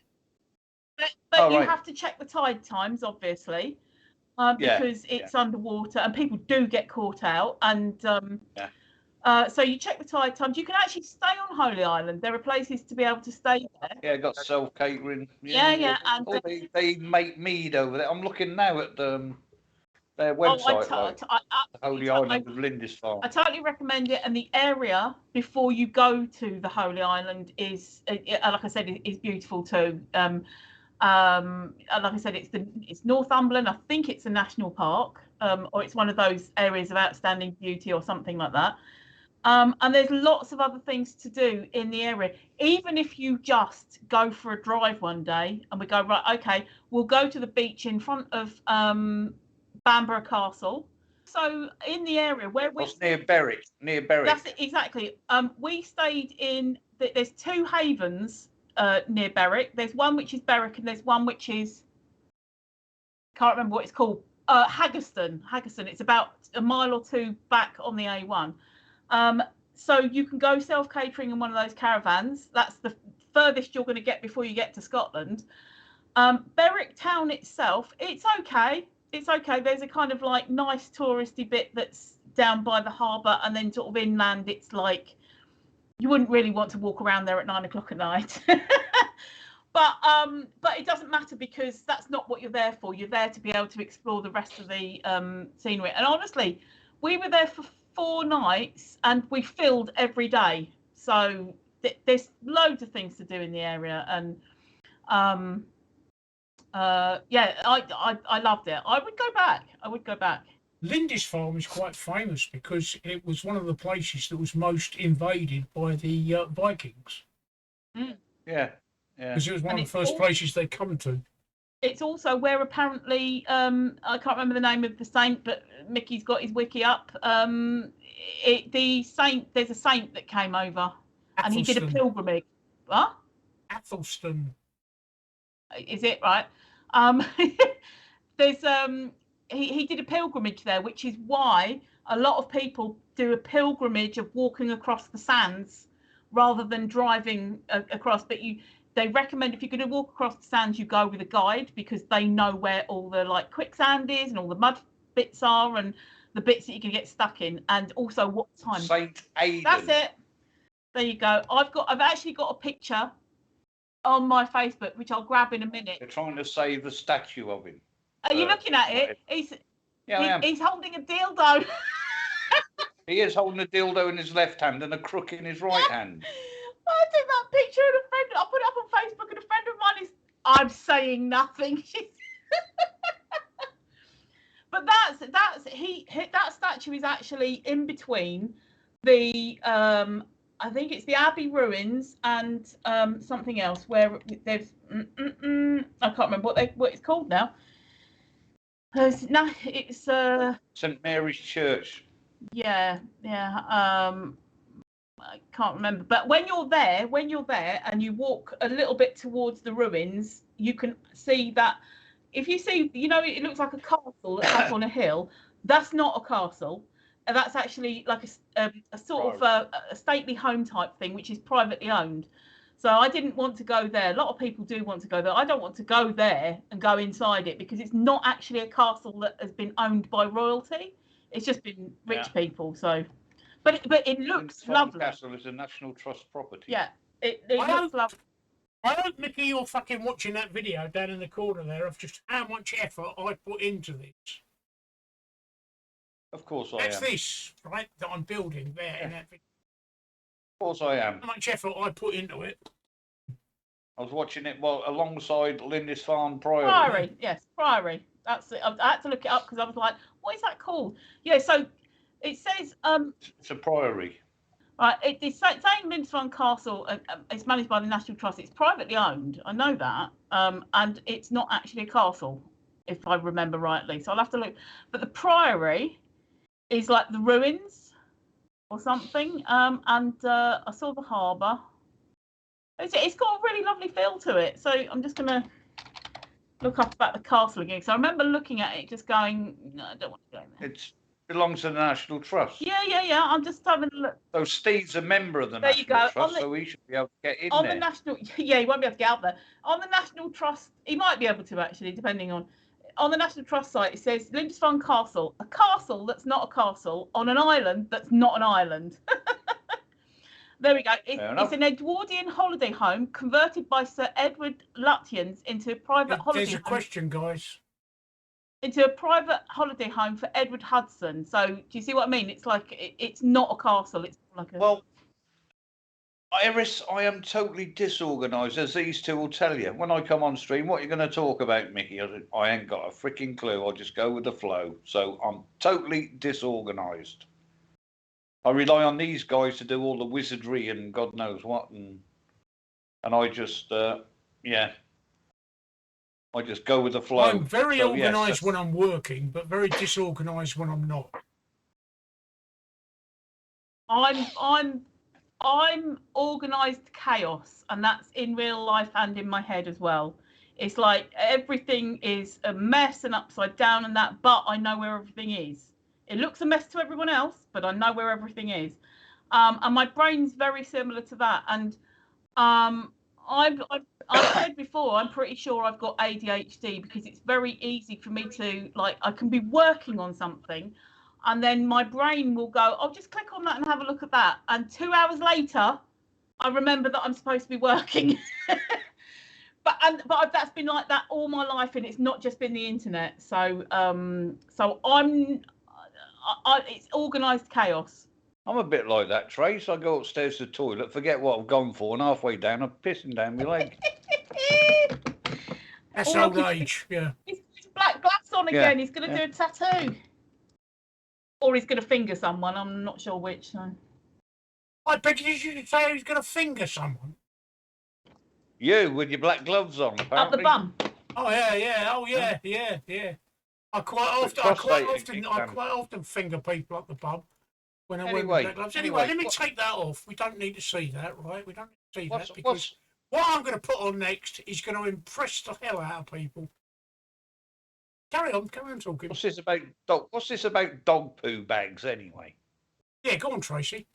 But you have to check the tide times, obviously, because it's underwater and people do get caught out. And so you check the tide times. You can actually stay on Holy Island. There are places to be able to stay there. Yeah, got self-catering. Yeah. And they make mead over there. I'm looking now at their website, Holy Island of Lindesfarne. I totally recommend it. And the area before you go to the Holy Island is, like I said, is beautiful too. Like I said, it's Northumberland. I think it's a national park, or it's one of those areas of outstanding beauty or something like that. And there's lots of other things to do in the area. Even if you just go for a drive one day, and we go, right, okay, we'll go to the beach in front of Bamborough Castle. So in the area where What's near Berwick? Near Berwick. That's it, exactly. We stayed in. There's two havens near Berwick. There's one which is Berwick, and there's one which is, can't remember what it's called. Haggerston. It's about a mile or two back on the A1. So you can go self-catering in one of those caravans. That's the furthest you're going to get before you get to Scotland. Berwick town itself, it's okay. There's a kind of like nice touristy bit that's down by the harbour, and then sort of inland, it's like you wouldn't really want to walk around there at 9 o'clock at night. But it doesn't matter, because that's not what you're there for. You're there to be able to explore the rest of the scenery. And honestly, we were there for 4 nights and we filled every day. So there's loads of things to do in the area. And I loved it. I would go back. Lindisfarne is quite famous because it was one of the places that was most invaded by the Vikings. Yeah. Because it was one of the first places they come to. It's also where apparently, I can't remember the name of the saint, but Micky's got his wiki up. There's a saint that came over, and he did a pilgrimage. What? Athelstan. Is it right? There's he did a pilgrimage there, which is why a lot of people do a pilgrimage of walking across the sands rather than driving across. But they recommend, if you're going to walk across the sands, you go with a guide, because they know where all the like quicksand is and all the mud bits are and the bits that you can get stuck in, and also what time. Saint Aidan. That's it. There you go. I've actually got a picture on my Facebook, which I'll grab in a minute. They're trying to save the statue of him. Are you looking at it? He's holding a dildo. He is holding a dildo in his left hand and a crook in his right hand. I took that picture and a friend. I put it up on Facebook, and a friend of mine is. I'm saying nothing. But that statue is actually in between the I think it's the Abbey ruins and something else where there's I can't remember what it's called now. It's St Mary's Church. Yeah. I can't remember, but when you're there and you walk a little bit towards the ruins, you can see that. If you see, it looks like a castle that's up on a hill. That's not a castle. That's actually like a sort of a stately home type thing, which is privately owned. So I didn't want to go there. A lot of people do want to go there. I don't want to go there and go inside it because it's not actually a castle that has been owned by royalty. It's just been rich people. So, but it looks lovely. Castle is a National Trust property. Yeah, it looks lovely. I hope, Micky, you're fucking watching that video down in the corner there of just how much effort I put into this. Of course I am. That's this, right, that I'm building there in that video. Of course I am. How much effort I put into it. I was watching it alongside Lindesfarne Priory. Priory, yes, Priory. That's it. I had to look it up because I was like, what is that called? Yeah, so it says... It's a priory. Right, it's saying Lindesfarne Castle. It's managed by the National Trust. It's privately owned. I know that, and it's not actually a castle, if I remember rightly. So I'll have to look. But the Priory is like the ruins or something. And I saw the harbour. It's got a really lovely feel to it. So I'm just gonna look up about the castle again. So I remember looking at it, just going, no, I don't want to go in there. It belongs to the National Trust. Yeah. I'm just having a look. So Steve's a member of the National Trust, so he should be able to get in there. The National, yeah, he won't be able to get out there. On the National Trust, he might be able to actually, depending on. On the National Trust site, it says Lindesfarne Castle, a castle that's not a castle on an island that's not an island. There we go. It's an Edwardian holiday home converted by Sir Edward Lutyens into a private holiday home. There's a question, guys. Into a private holiday home for Edward Hudson. So do you see what I mean? It's like it's not a castle. It's like a... Well, Iris, I am totally disorganised, as these two will tell you. When I come on stream, what are you going to talk about, Micky? I ain't got a freaking clue. I'll just go with the flow. So I'm totally disorganised. I rely on these guys to do all the wizardry and God knows what, and I just, I just go with the flow. I'm very organised when I'm working, but very disorganised when I'm not. I'm organised chaos, and that's in real life and in my head as well. It's like everything is a mess and upside down and that, but I know where everything is. It looks a mess to everyone else, but I know where everything is. And my brain's very similar to that. And I've said before, I'm pretty sure I've got ADHD because it's very easy for me to, like, I can be working on something and then my brain will go, I'll just click on that and have a look at that. And 2 hours later, I remember that I'm supposed to be working. But that's been like that all my life, and it's not just been the internet. So it's organised chaos. I'm a bit like that, Trace. I go upstairs to the toilet, forget what I've gone for, and halfway down, I'm pissing down my leg. That's old age, yeah. He's black gloves on again. He's going to do a tattoo. Or he's going to finger someone. I'm not sure which. So. I bet you say he's going to finger someone. You, with your black gloves on, apparently. Up the bum. Oh, yeah. Oh, yeah. I quite often finger people up the bum when I wear black gloves. Anyway, let me take that off. We don't need to see that, right? We don't need to see that because what I'm going to put on next is going to impress the hell out of people. Carry on talking. What's this about dog poo bags anyway? Yeah, go on, Tracy.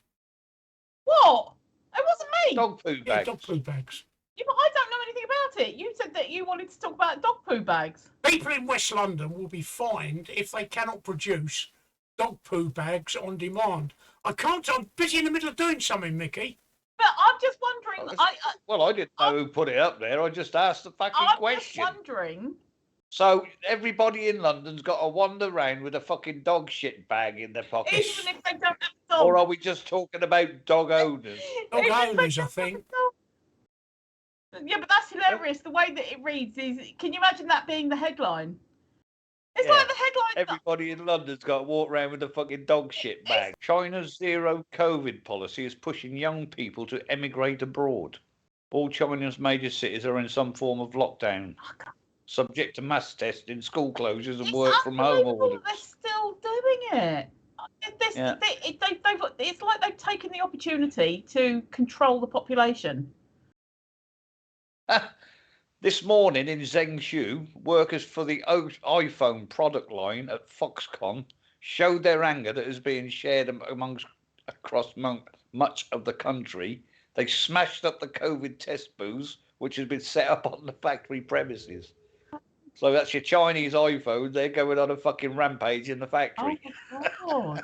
What? It wasn't me. Dog poo bags. Yeah, dog poo bags. Yeah, but I don't know anything about it. You said that you wanted to talk about dog poo bags. People in West London will be fined if they cannot produce dog poo bags on demand. I'm busy in the middle of doing something, Micky. But I'm just wondering. I didn't know who put it up there. I just asked the fucking question. I'm just wondering. So everybody in London's got to wander around with a fucking dog shit bag in their pocket. Even if they don't have a dog. Or are we just talking about dog owners? Dog owners, I think. Yeah, but that's hilarious. The way that it reads is. Can you imagine that being the headline? It's like the headline. Everybody in London's got to walk around with a fucking dog shit bag. China's zero COVID policy is pushing young people to emigrate abroad. All China's major cities are in some form of lockdown, subject to mass testing, school closures, and work from home orders. They're still doing it. It's like they've taken the opportunity to control the population. This morning in Zhengshu, workers for the iPhone product line at Foxconn showed their anger that is being shared across much of the country. They smashed up the COVID test booths, which has been set up on the factory premises. So that's your Chinese iPhone. They're going on a fucking rampage in the factory. Oh, God.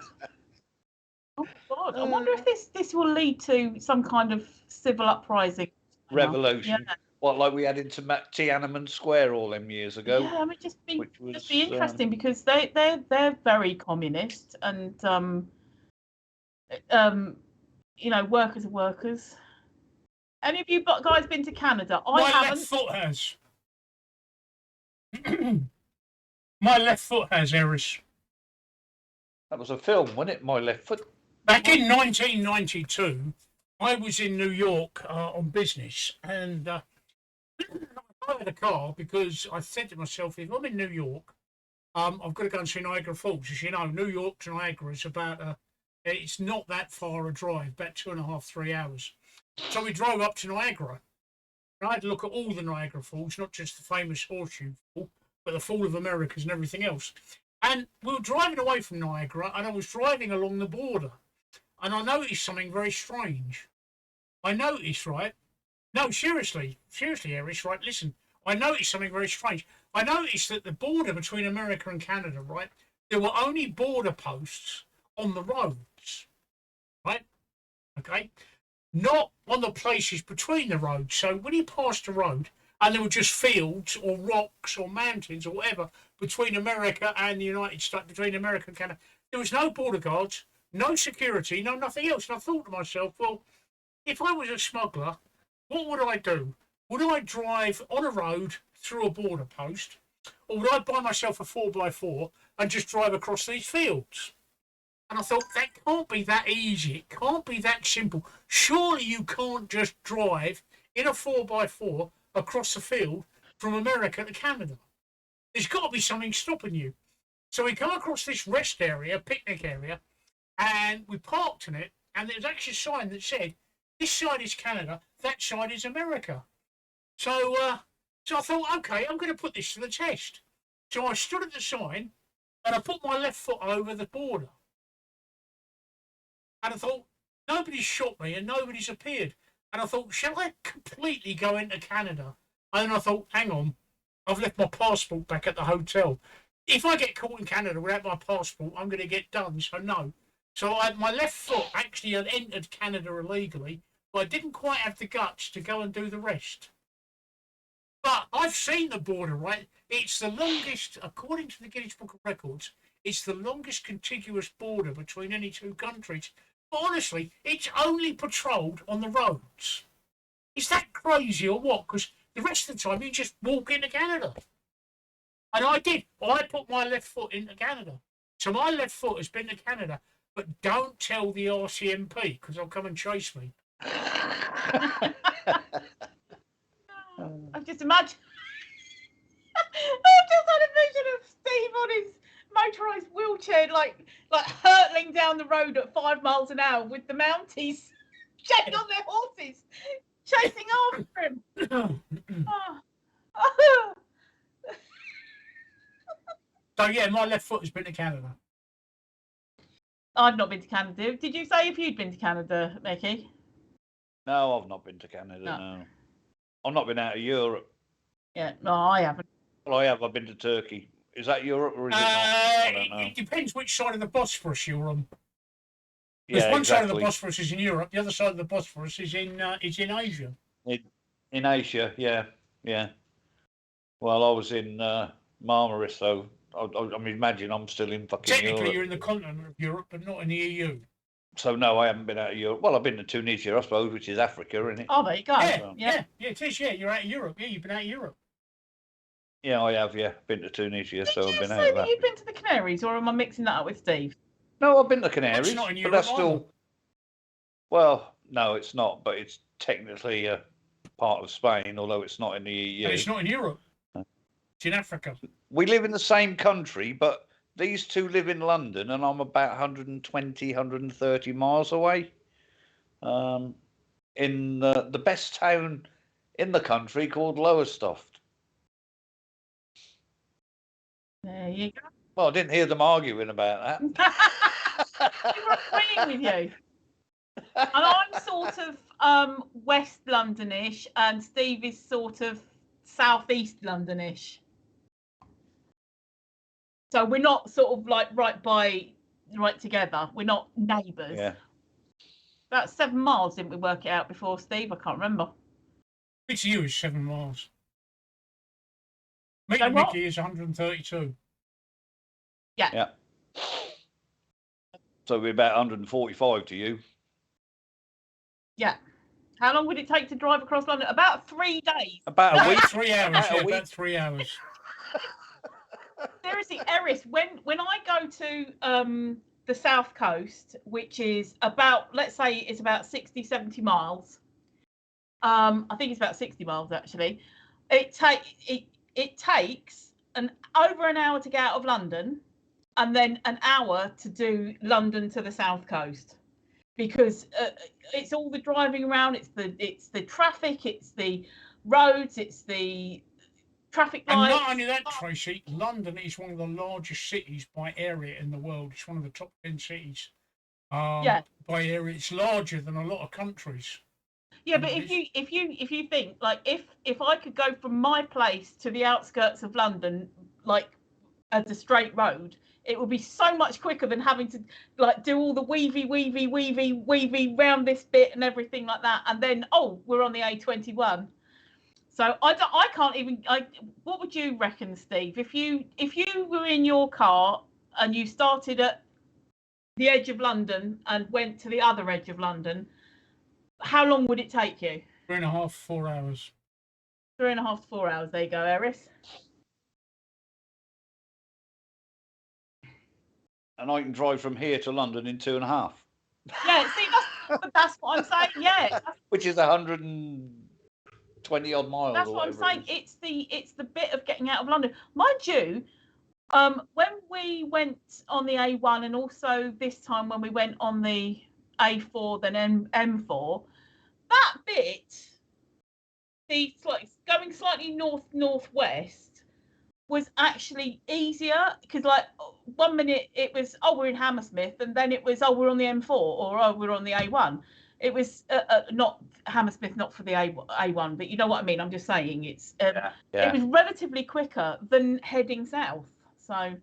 Oh, God. I wonder if this will lead to some kind of civil uprising. Revolution. Yeah. What, like we had into Tiananmen Square all them years ago? Yeah, I mean, just be interesting because they're very communist and workers are workers. Any of you guys been to Canada? I haven't. Left foot has. My left foot has, Eris. That was a film, wasn't it? My Left Foot. Back in 1992, I was in New York on business, and I hired a car because I said to myself, if I'm in New York, I've got to go and see Niagara Falls. As you know, New York to Niagara is about it's not that far a drive, about 2.5, 3 hours. So we drove up to Niagara. And I had to look at all the Niagara Falls, not just the famous Horseshoe Fall, but the Fall of Americas and everything else. And we were driving away from Niagara, and I was driving along the border, and I noticed something very strange. I noticed, right? No, seriously, Eris, right? Listen, I noticed something very strange. I noticed that the border between America and Canada, right? There were only border posts on the roads, right? Okay, not on the places between the roads. So when you passed the road, and there were just fields or rocks or mountains or whatever between America and the United States, between America and Canada, there was no border guards, no security, no nothing else. And I thought to myself, well, if I was a smuggler, what would I do? Would I drive on a road through a border post, or would I buy myself a 4x4 and just drive across these fields? And I thought, that can't be that easy. It can't be that simple. Surely you can't just drive in a 4x4 across the field from America to Canada. There's got to be something stopping you. So we come across this rest area, picnic area, and we parked in it, and there was actually a sign that said, this side is Canada, that side is America. So I thought, okay, I'm going to put this to the test. So I stood at the sign, and I put my left foot over the border. And I thought, nobody's shot me and nobody's appeared. And I thought, shall I completely go into Canada? And then I thought, hang on, I've left my passport back at the hotel. If I get caught in Canada without my passport, I'm going to get done. So no. So my left foot actually had entered Canada illegally, but I didn't quite have the guts to go and do the rest. But I've seen the border, right? It's the longest, according to the Guinness Book of Records, it's the longest contiguous border between any two countries. But honestly, it's only patrolled on the roads. Is that crazy or what? Because the rest of the time you just walk into Canada. And I did. I put my left foot into Canada. So my left foot has been to Canada. But don't tell the RCMP because they'll come and chase me. I've just imagined. I've just had a vision of Steve on his motorised wheelchair, like hurtling down the road at 5 miles an hour with the Mounties jetting on their horses, chasing after him. So yeah, my left foot has been to Canada. I've not been to Canada. Did you say if you'd been to Canada, Micky? No, I've not been to Canada, no. I've not been out of Europe. Yeah, no, I haven't. Well, I have. I've been to Turkey. Is that Europe or is it not? I don't know. It depends which side of the Bosphorus you're on. Because Yeah, one side of the exactly. Bosphorus is in Europe, the other side of the Bosphorus is in Asia. In Asia, yeah. Well, I was in Marmaris, so I mean, imagine I'm still in fucking Technically, Europe. you're in the continent of Europe, but not in the EU. So no, I haven't been out of Europe. Well, I've been to Tunisia, I suppose, which is Africa, isn't it? Oh, there you go. Yeah, it is. Yeah, you're out of Europe. Yeah, you've been out of Europe. Yeah, I have. Yeah, been to Tunisia, Did so you I've been say out of that that. you've been to the Canaries, or am I mixing that up with Steve? No, I've been to Canaries, not in but Europe that's either. still. Well, no, it's not, but it's technically a part of Spain, although it's not in the EU. And it's not in Europe. It's in Africa. We live in the same country, but these two live in London, and I'm about 120, 130 miles away. In the best town in the country called Lowestoft. There you go. Well, I didn't hear them arguing about that. We were agreeing with you. And I'm sort of West Londonish, and Steve is sort of Southeast Londonish. So we're not sort of like right together. We're not neighbours. Yeah. About 7 miles, didn't we work it out before, Steve? I can't remember. ITU is 7 miles. So what? Micky is 132. Yeah. So we're about 145 to you. Yeah. How long would it take to drive across London? About 3 days. About a week. 3 hours. About a Yeah, week. about 3 hours. Seriously, Eris, when I go to the south coast, which is about, let's say it's about 60, 70 miles. I think it's about 60 miles actually. It takes over an hour to get out of London, and then an hour to do London to the south coast, because it's all the driving around, it's the traffic, it's the roads, it's the traffic lights. And not only that, Tracey, London is one of the largest cities by area in the world. It's one of the top 10 cities by area. It's larger than a lot of countries. Yeah, but if you think, like, if I could go from my place to the outskirts of London, like as a straight road, it would be so much quicker than having to like do all the weavy round this bit and everything like that, and then we're on the A21. So I can't even. What would you reckon, Steve? If you were in your car and you started at the edge of London and went to the other edge of London, how long would it take you? 3.5, 4 hours. 3.5 to 4 hours. There you go, Eris. And I can drive from here to London in 2.5. Yeah, see, that's what I'm saying. Yeah, which is 120 odd miles. that's what I'm saying. It's the bit of getting out of London. Mind you, when we went on the A1, and also this time when we went on the A4, then M4, that bit, going slightly northwest, was actually easier, because like 1 minute it was we're in Hammersmith, and then it was we're on the M4, or we're on the A1. It was not Hammersmith, not for the A1, but you know what I mean. I'm just saying it was relatively quicker than heading south. So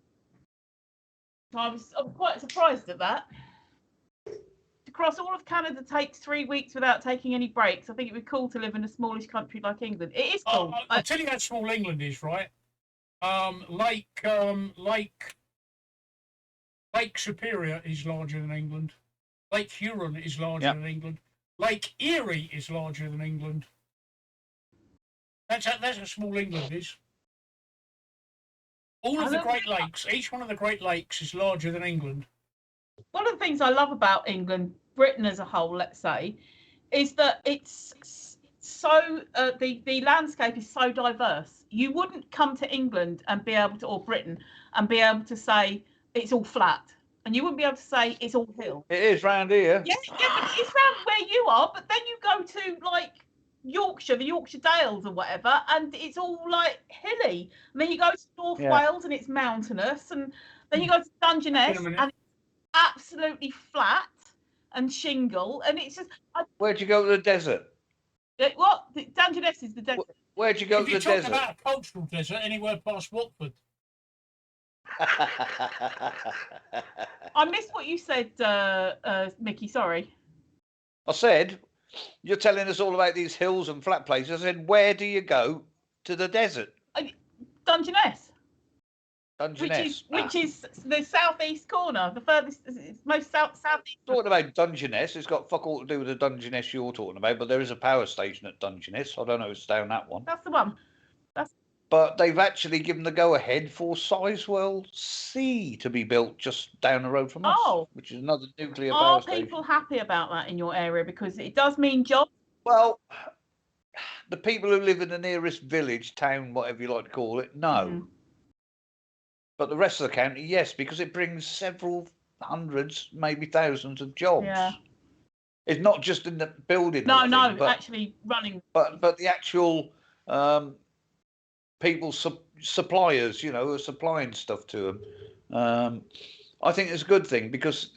I'm quite surprised at that. To cross all of Canada takes 3 weeks without taking any breaks. I think it would be cool to live in a smallish country like England. It is cool. I'll tell you how small England is, right? Lake Superior is larger than England. Lake Huron is larger than England. Lake Erie is larger than England. That's how small England is. All of the Great Lakes, each one of the Great Lakes is larger than England. One of the things I love about England, Britain as a whole, let's say, is that it's so the landscape is so diverse. You wouldn't come to England and be able to, or Britain, and be able to say it's all flat, and you wouldn't be able to say it's all hill. It is round here. Yeah, but it's round where you are. But then you go to like Yorkshire, the Yorkshire Dales or whatever, and it's all like hilly. And then you go to North Wales and it's mountainous, and then you go to Dungeness and it's absolutely flat and shingle, and it's just. Where'd you go to the desert? What? Dungeness is the desert. Where'd you go to the desert? If you're talking about a cultural desert, anywhere past Watford. I missed what you said, Micky. Sorry. I said, you're telling us all about these hills and flat places. I said, where do you go to the desert? Dungeness. Dungeness. Which is the southeast corner, the furthest, most southeast. Talking about Dungeness, it's got fuck all to do with the Dungeness you're talking about, but there is a power station at Dungeness. I don't know if it's down that one. That's the one. But they've actually given the go-ahead for Sizewell C to be built just down the road from us, which is another nuclear power station. Are people happy about that in your area? Because it does mean jobs. Well, the people who live in the nearest village, town, whatever you like to call it, no. But the rest of the county, yes, because it brings several hundreds, maybe thousands of jobs. Yeah. It's not just in the building. No, but actually running. But the actual people, suppliers, you know, are supplying stuff to them. I think it's a good thing because,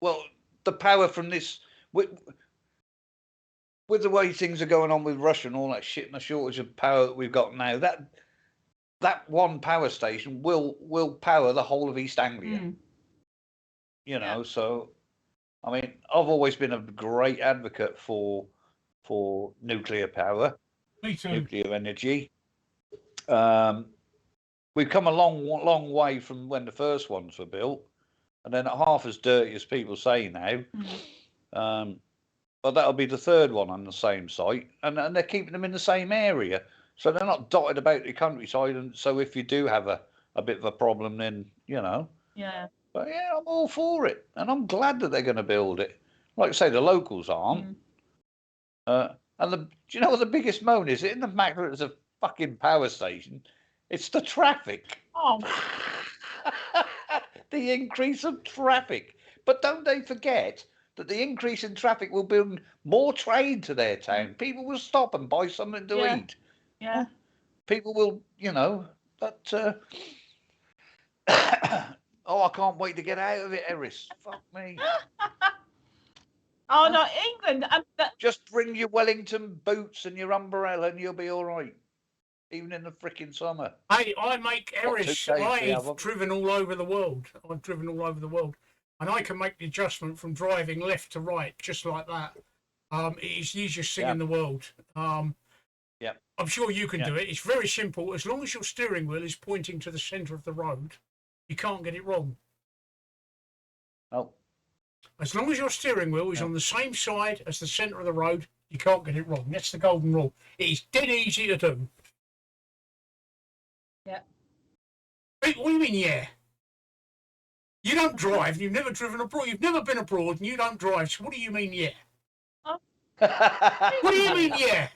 well, the power from this, with the way things are going on with Russia and all that shit and the shortage of power that we've got now, that one power station will power the whole of East Anglia. You know, so I mean, I've always been a great advocate for nuclear power. Me too. Nuclear energy. We've come a long way from when the first ones were built, and they're not half as dirty as people say now. But that'll be the third one on the same site, and they're keeping them in the same area, so they're not dotted about the countryside. And so if you do have a bit of a problem, then you know. Yeah. But yeah, I'm all for it, and I'm glad that they're going to build it. Like I say, the locals aren't. And do you know what the biggest moan is? In the matter it's a fucking power station, it's the traffic. Oh. The increase of traffic. But don't they forget that the increase in traffic will bring more trade to their town. People will stop and buy something to eat. Yeah. People will, you know, but oh, I can't wait to get out of it, Eris. Fuck me. Oh no, England. Just bring your Wellington boots and your umbrella, and you'll be all right, even in the frickin' summer. Hey, I make Eris. I've driven all over the world. And I can make the adjustment from driving left to right, just like that. It is the easiest thing in the world. I'm sure you can do it. It's very simple. As long as your steering wheel is pointing to the centre of the road, you can't get it wrong. Oh. As long as your steering wheel is on the same side as the centre of the road, you can't get it wrong. That's the golden rule. It is dead easy to do. Yeah. What do you mean, yeah? You don't drive. You've never driven abroad. You've never been abroad, and you don't drive. So what do you mean, yeah? What do you mean, yeah?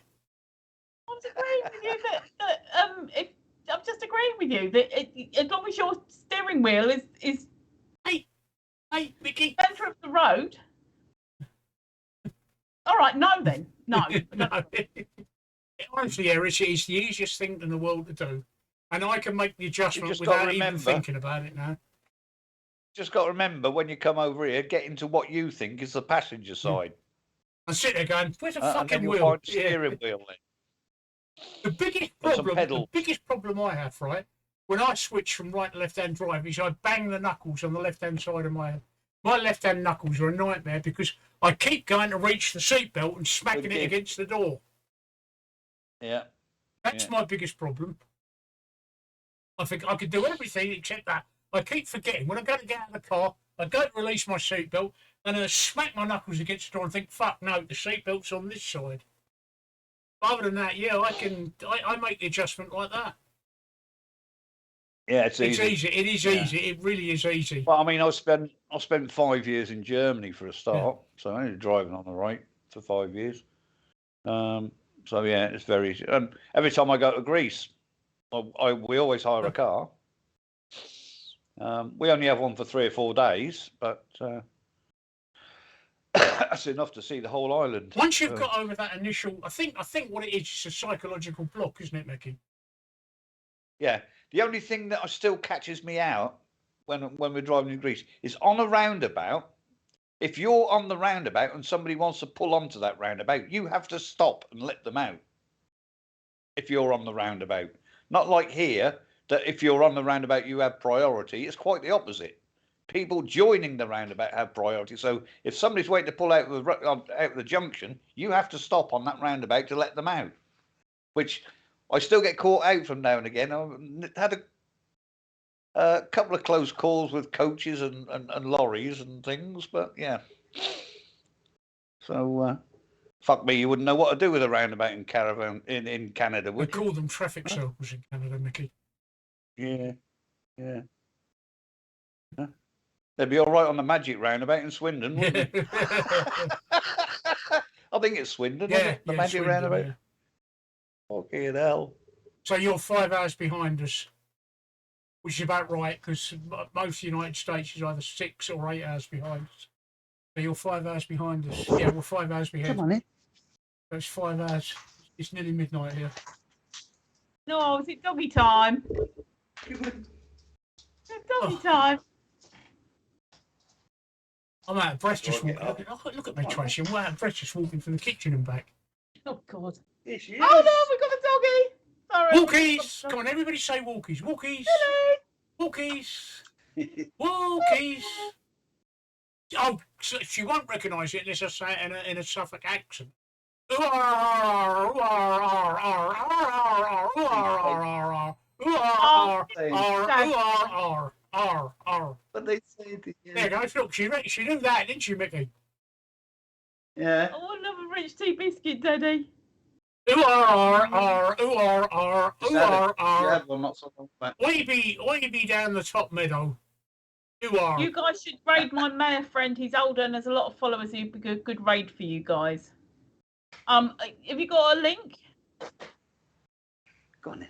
I'm just agreeing with you that I'm just agreeing with you that as long as your steering wheel is Hey, Micky. centre of the road. All right, no then. No. Honestly, Eris, it is the easiest thing in the world to do. And I can make the adjustment without even thinking about it now. Just got to remember, when you come over here, get into what you think is the passenger side. I sit there going, where's the fucking and wheel? Find the steering wheel then. The biggest problem I have, right, when I switch from right to left-hand drive is I bang the knuckles on the left-hand side of my left-hand knuckles are a nightmare because I keep going to reach the seatbelt and smacking it against the door. Yeah. That's my biggest problem. I think I could do everything except that. I keep forgetting. When I go to get out of the car, I go to release my seatbelt and I smack my knuckles against the door and think, fuck, no, the seatbelt's on this side. Other than that, yeah, I make the adjustment like that. Yeah, it's easy. It is easy. It really is easy. Well, I mean, I spent 5 years in Germany for a start, so I was driving on the right for 5 years. So yeah, it's very easy. And every time I go to Greece, we always hire a car. We only have one for 3 or 4 days, but that's enough to see the whole island. Once you've got over that initial, I think what it is a psychological block, isn't it, Micky? Yeah. The only thing that still catches me out when we're driving in Greece is on a roundabout. If you're on the roundabout and somebody wants to pull onto that roundabout, you have to stop and let them out. If you're on the roundabout, not like here, that if you're on the roundabout, you have priority. It's quite the opposite. People joining the roundabout have priority. So if somebody's waiting to pull out of the junction, you have to stop on that roundabout to let them out. Which I still get caught out from now and again. I've had a couple of close calls with coaches and lorries and things, but yeah. So fuck me, you wouldn't know what to do with a roundabout in Canada, We would you? call them traffic circles in Canada, Micky. Yeah, yeah. Huh? They'd be all right on the Magic Roundabout in Swindon, wouldn't they? I think it's Swindon, isn't it? The Magic Swindon, Roundabout. yeah. Fucking hell. So you're 5 hours behind us, which is about right, because most of the United States is either 6 or 8 hours behind us. So you're 5 hours behind us. Yeah, we're 5 hours behind. Come on in. So it's 5 hours. It's nearly midnight here. No, is it doggy time? It's doggy time. I'm out of breath just walking. Look at me, Tracey. I'm out of breath just walking from the kitchen and back. Oh, God. Yes, she is. Oh, no, we've got a doggy. Sorry. Walkies! Come on, everybody say walkies. Walkies! Hello. Walkies! Walkies! Oh, so she won't recognise it unless I say it in a Suffolk accent. But they say it There you go. Look, she knew that, didn't she, Micky? Yeah. Oh, another rich tea biscuit, Daddy. She had one not so long back. Why you be down the top meadow? You guys should raid my mayor friend. He's older and there's a lot of followers. He'd be a good raid for you guys. Have you got a link? Go on then.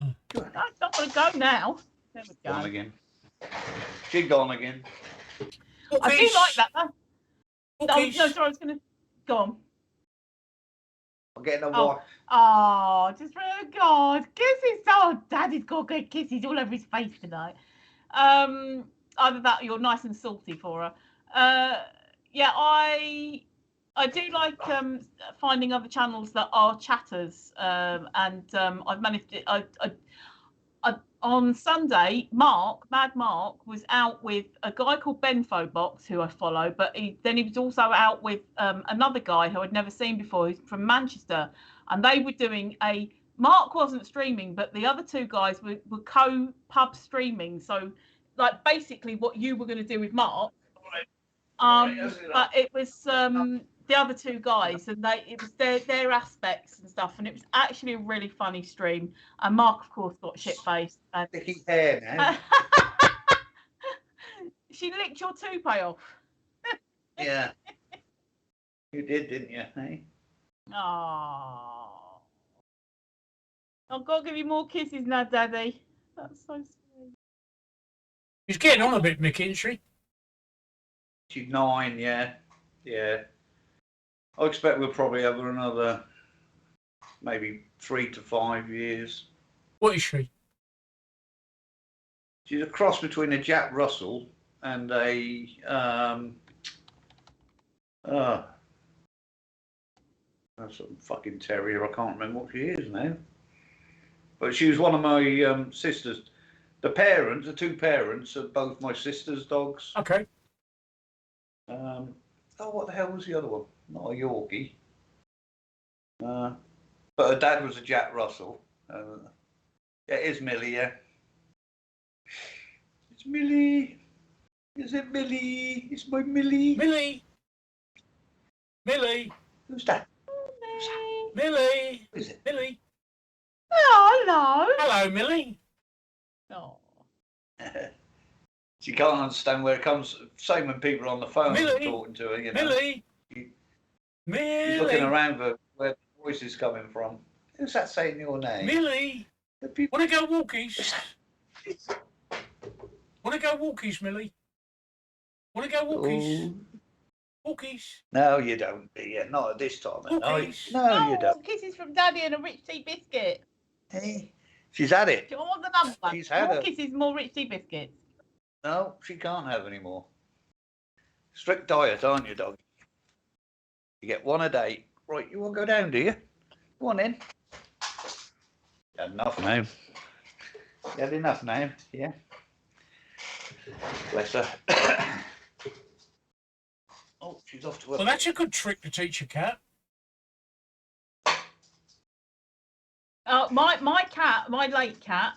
I don't want to go now. There we go. Gone again. She gone again. I do like that. No, sorry, I was going to go on. I'm getting a Oh. Oh, just for God, kisses. Oh, Daddy's got good kisses all over his face tonight. Either that or you're nice and salty for her. Yeah, I do like finding other channels that are chatters, and I've managed to. On Sunday, Mad Mark, was out with a guy called Benfobox, who I follow, but he was also out with another guy who I'd never seen before, who's from Manchester, and they were doing Mark wasn't streaming, but the other two guys were co-pub streaming, so like basically what you were going to do with Mark, but it was the other two guys, and it was their aspects and stuff, and it was actually a really funny stream. And Mark, of course, got shit-faced. Sticky hair now. She licked your toupee off. Yeah. You did, didn't you? Hey? Oh, I've got to give you more kisses now, Daddy. That's so sweet. She's getting on a bit, Micky, isn't she? She's 9, yeah. Yeah. I expect we'll probably have her another maybe 3 to 5 years. What is she? She's a cross between a Jack Russell and a that's some fucking terrier. I can't remember what she is now. But she was one of my sisters. The two parents are both my sister's dogs. Okay. What the hell was the other one? Not a Yorkie. But her dad was a Jack Russell. Yeah, it is Millie, yeah. It's Millie. Is it Millie? It's my Millie. Millie. Millie. Who's that? Millie. Who is it? Millie. Oh, hello. Hello, Millie. Oh. She can't understand where it comes. Same when people are on the phone talking to her, you know. Millie. She's looking around for where the voice is coming from. Who's that saying your name? Millie. Want to go walkies? Want to go walkies, Millie? Want to go walkies? Walkies. No, you don't. Yeah, not at this time of night. Walkies. No, you don't. Kisses from Daddy and a rich tea biscuit. Hey, she's had it. Do you want the number? She's had more it. kisses, more rich tea biscuits. No, she can't have any more. Strict diet, aren't you, dog? You get one a day. Right, you want to go down, do you? Go on in. Had enough now. You had enough now, yeah? Bless her. Oh, she's off to her. Well, that's a good trick to teach a cat. My cat, my late cat,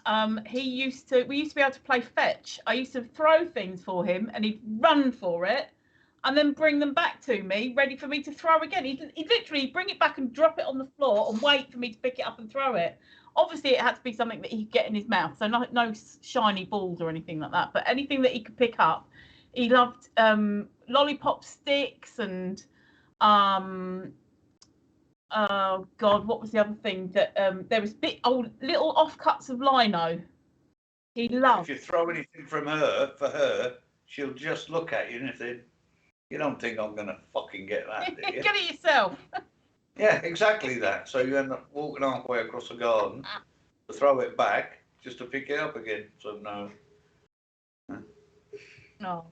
we used to be able to play fetch. I used to throw things for him and he'd run for it and then bring them back to me, ready for me to throw again. He'd literally bring it back and drop it on the floor and wait for me to pick it up and throw it. Obviously, it had to be something that he could get in his mouth, so no shiny balls or anything like that, but anything that he could pick up. He loved lollipop sticks and oh God, what was the other thing that there was little offcuts of lino. He loved. If you throw anything from her for her, she'll just look at you and say, "You don't think I'm gonna fucking get that, do you?" Get it yourself. Yeah, exactly that. So you end up walking halfway across the garden to throw it back just to pick it up again. So no. Oh.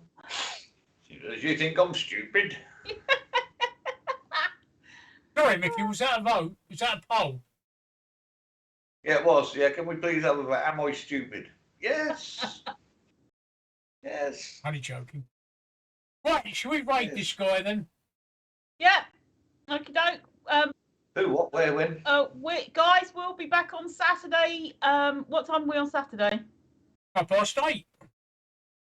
Do you think I'm stupid? Sorry, Micky, was that a vote? Was that a poll? Yeah, it was. Yeah, can we please have a vote? Am I stupid? Yes. Yes. Only joking. Right, shall we raid this guy then? Yeah. Okay, doke. Who, what, where, when? Guys, we'll be back on Saturday. What time are we on Saturday? 8:30.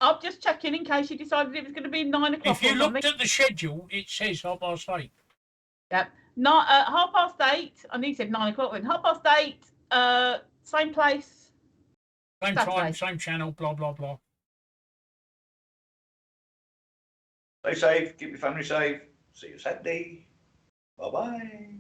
I'll just check in case you decided it was going to be 9 o'clock. If you looked at the schedule, it says 8:30. Yep. Not 8:30. I knew you said 9 o'clock then. 8:30. Same place. Same Saturday. time, same channel, blah, blah, blah. Stay safe, keep your family safe. See you Saturday. Bye-bye.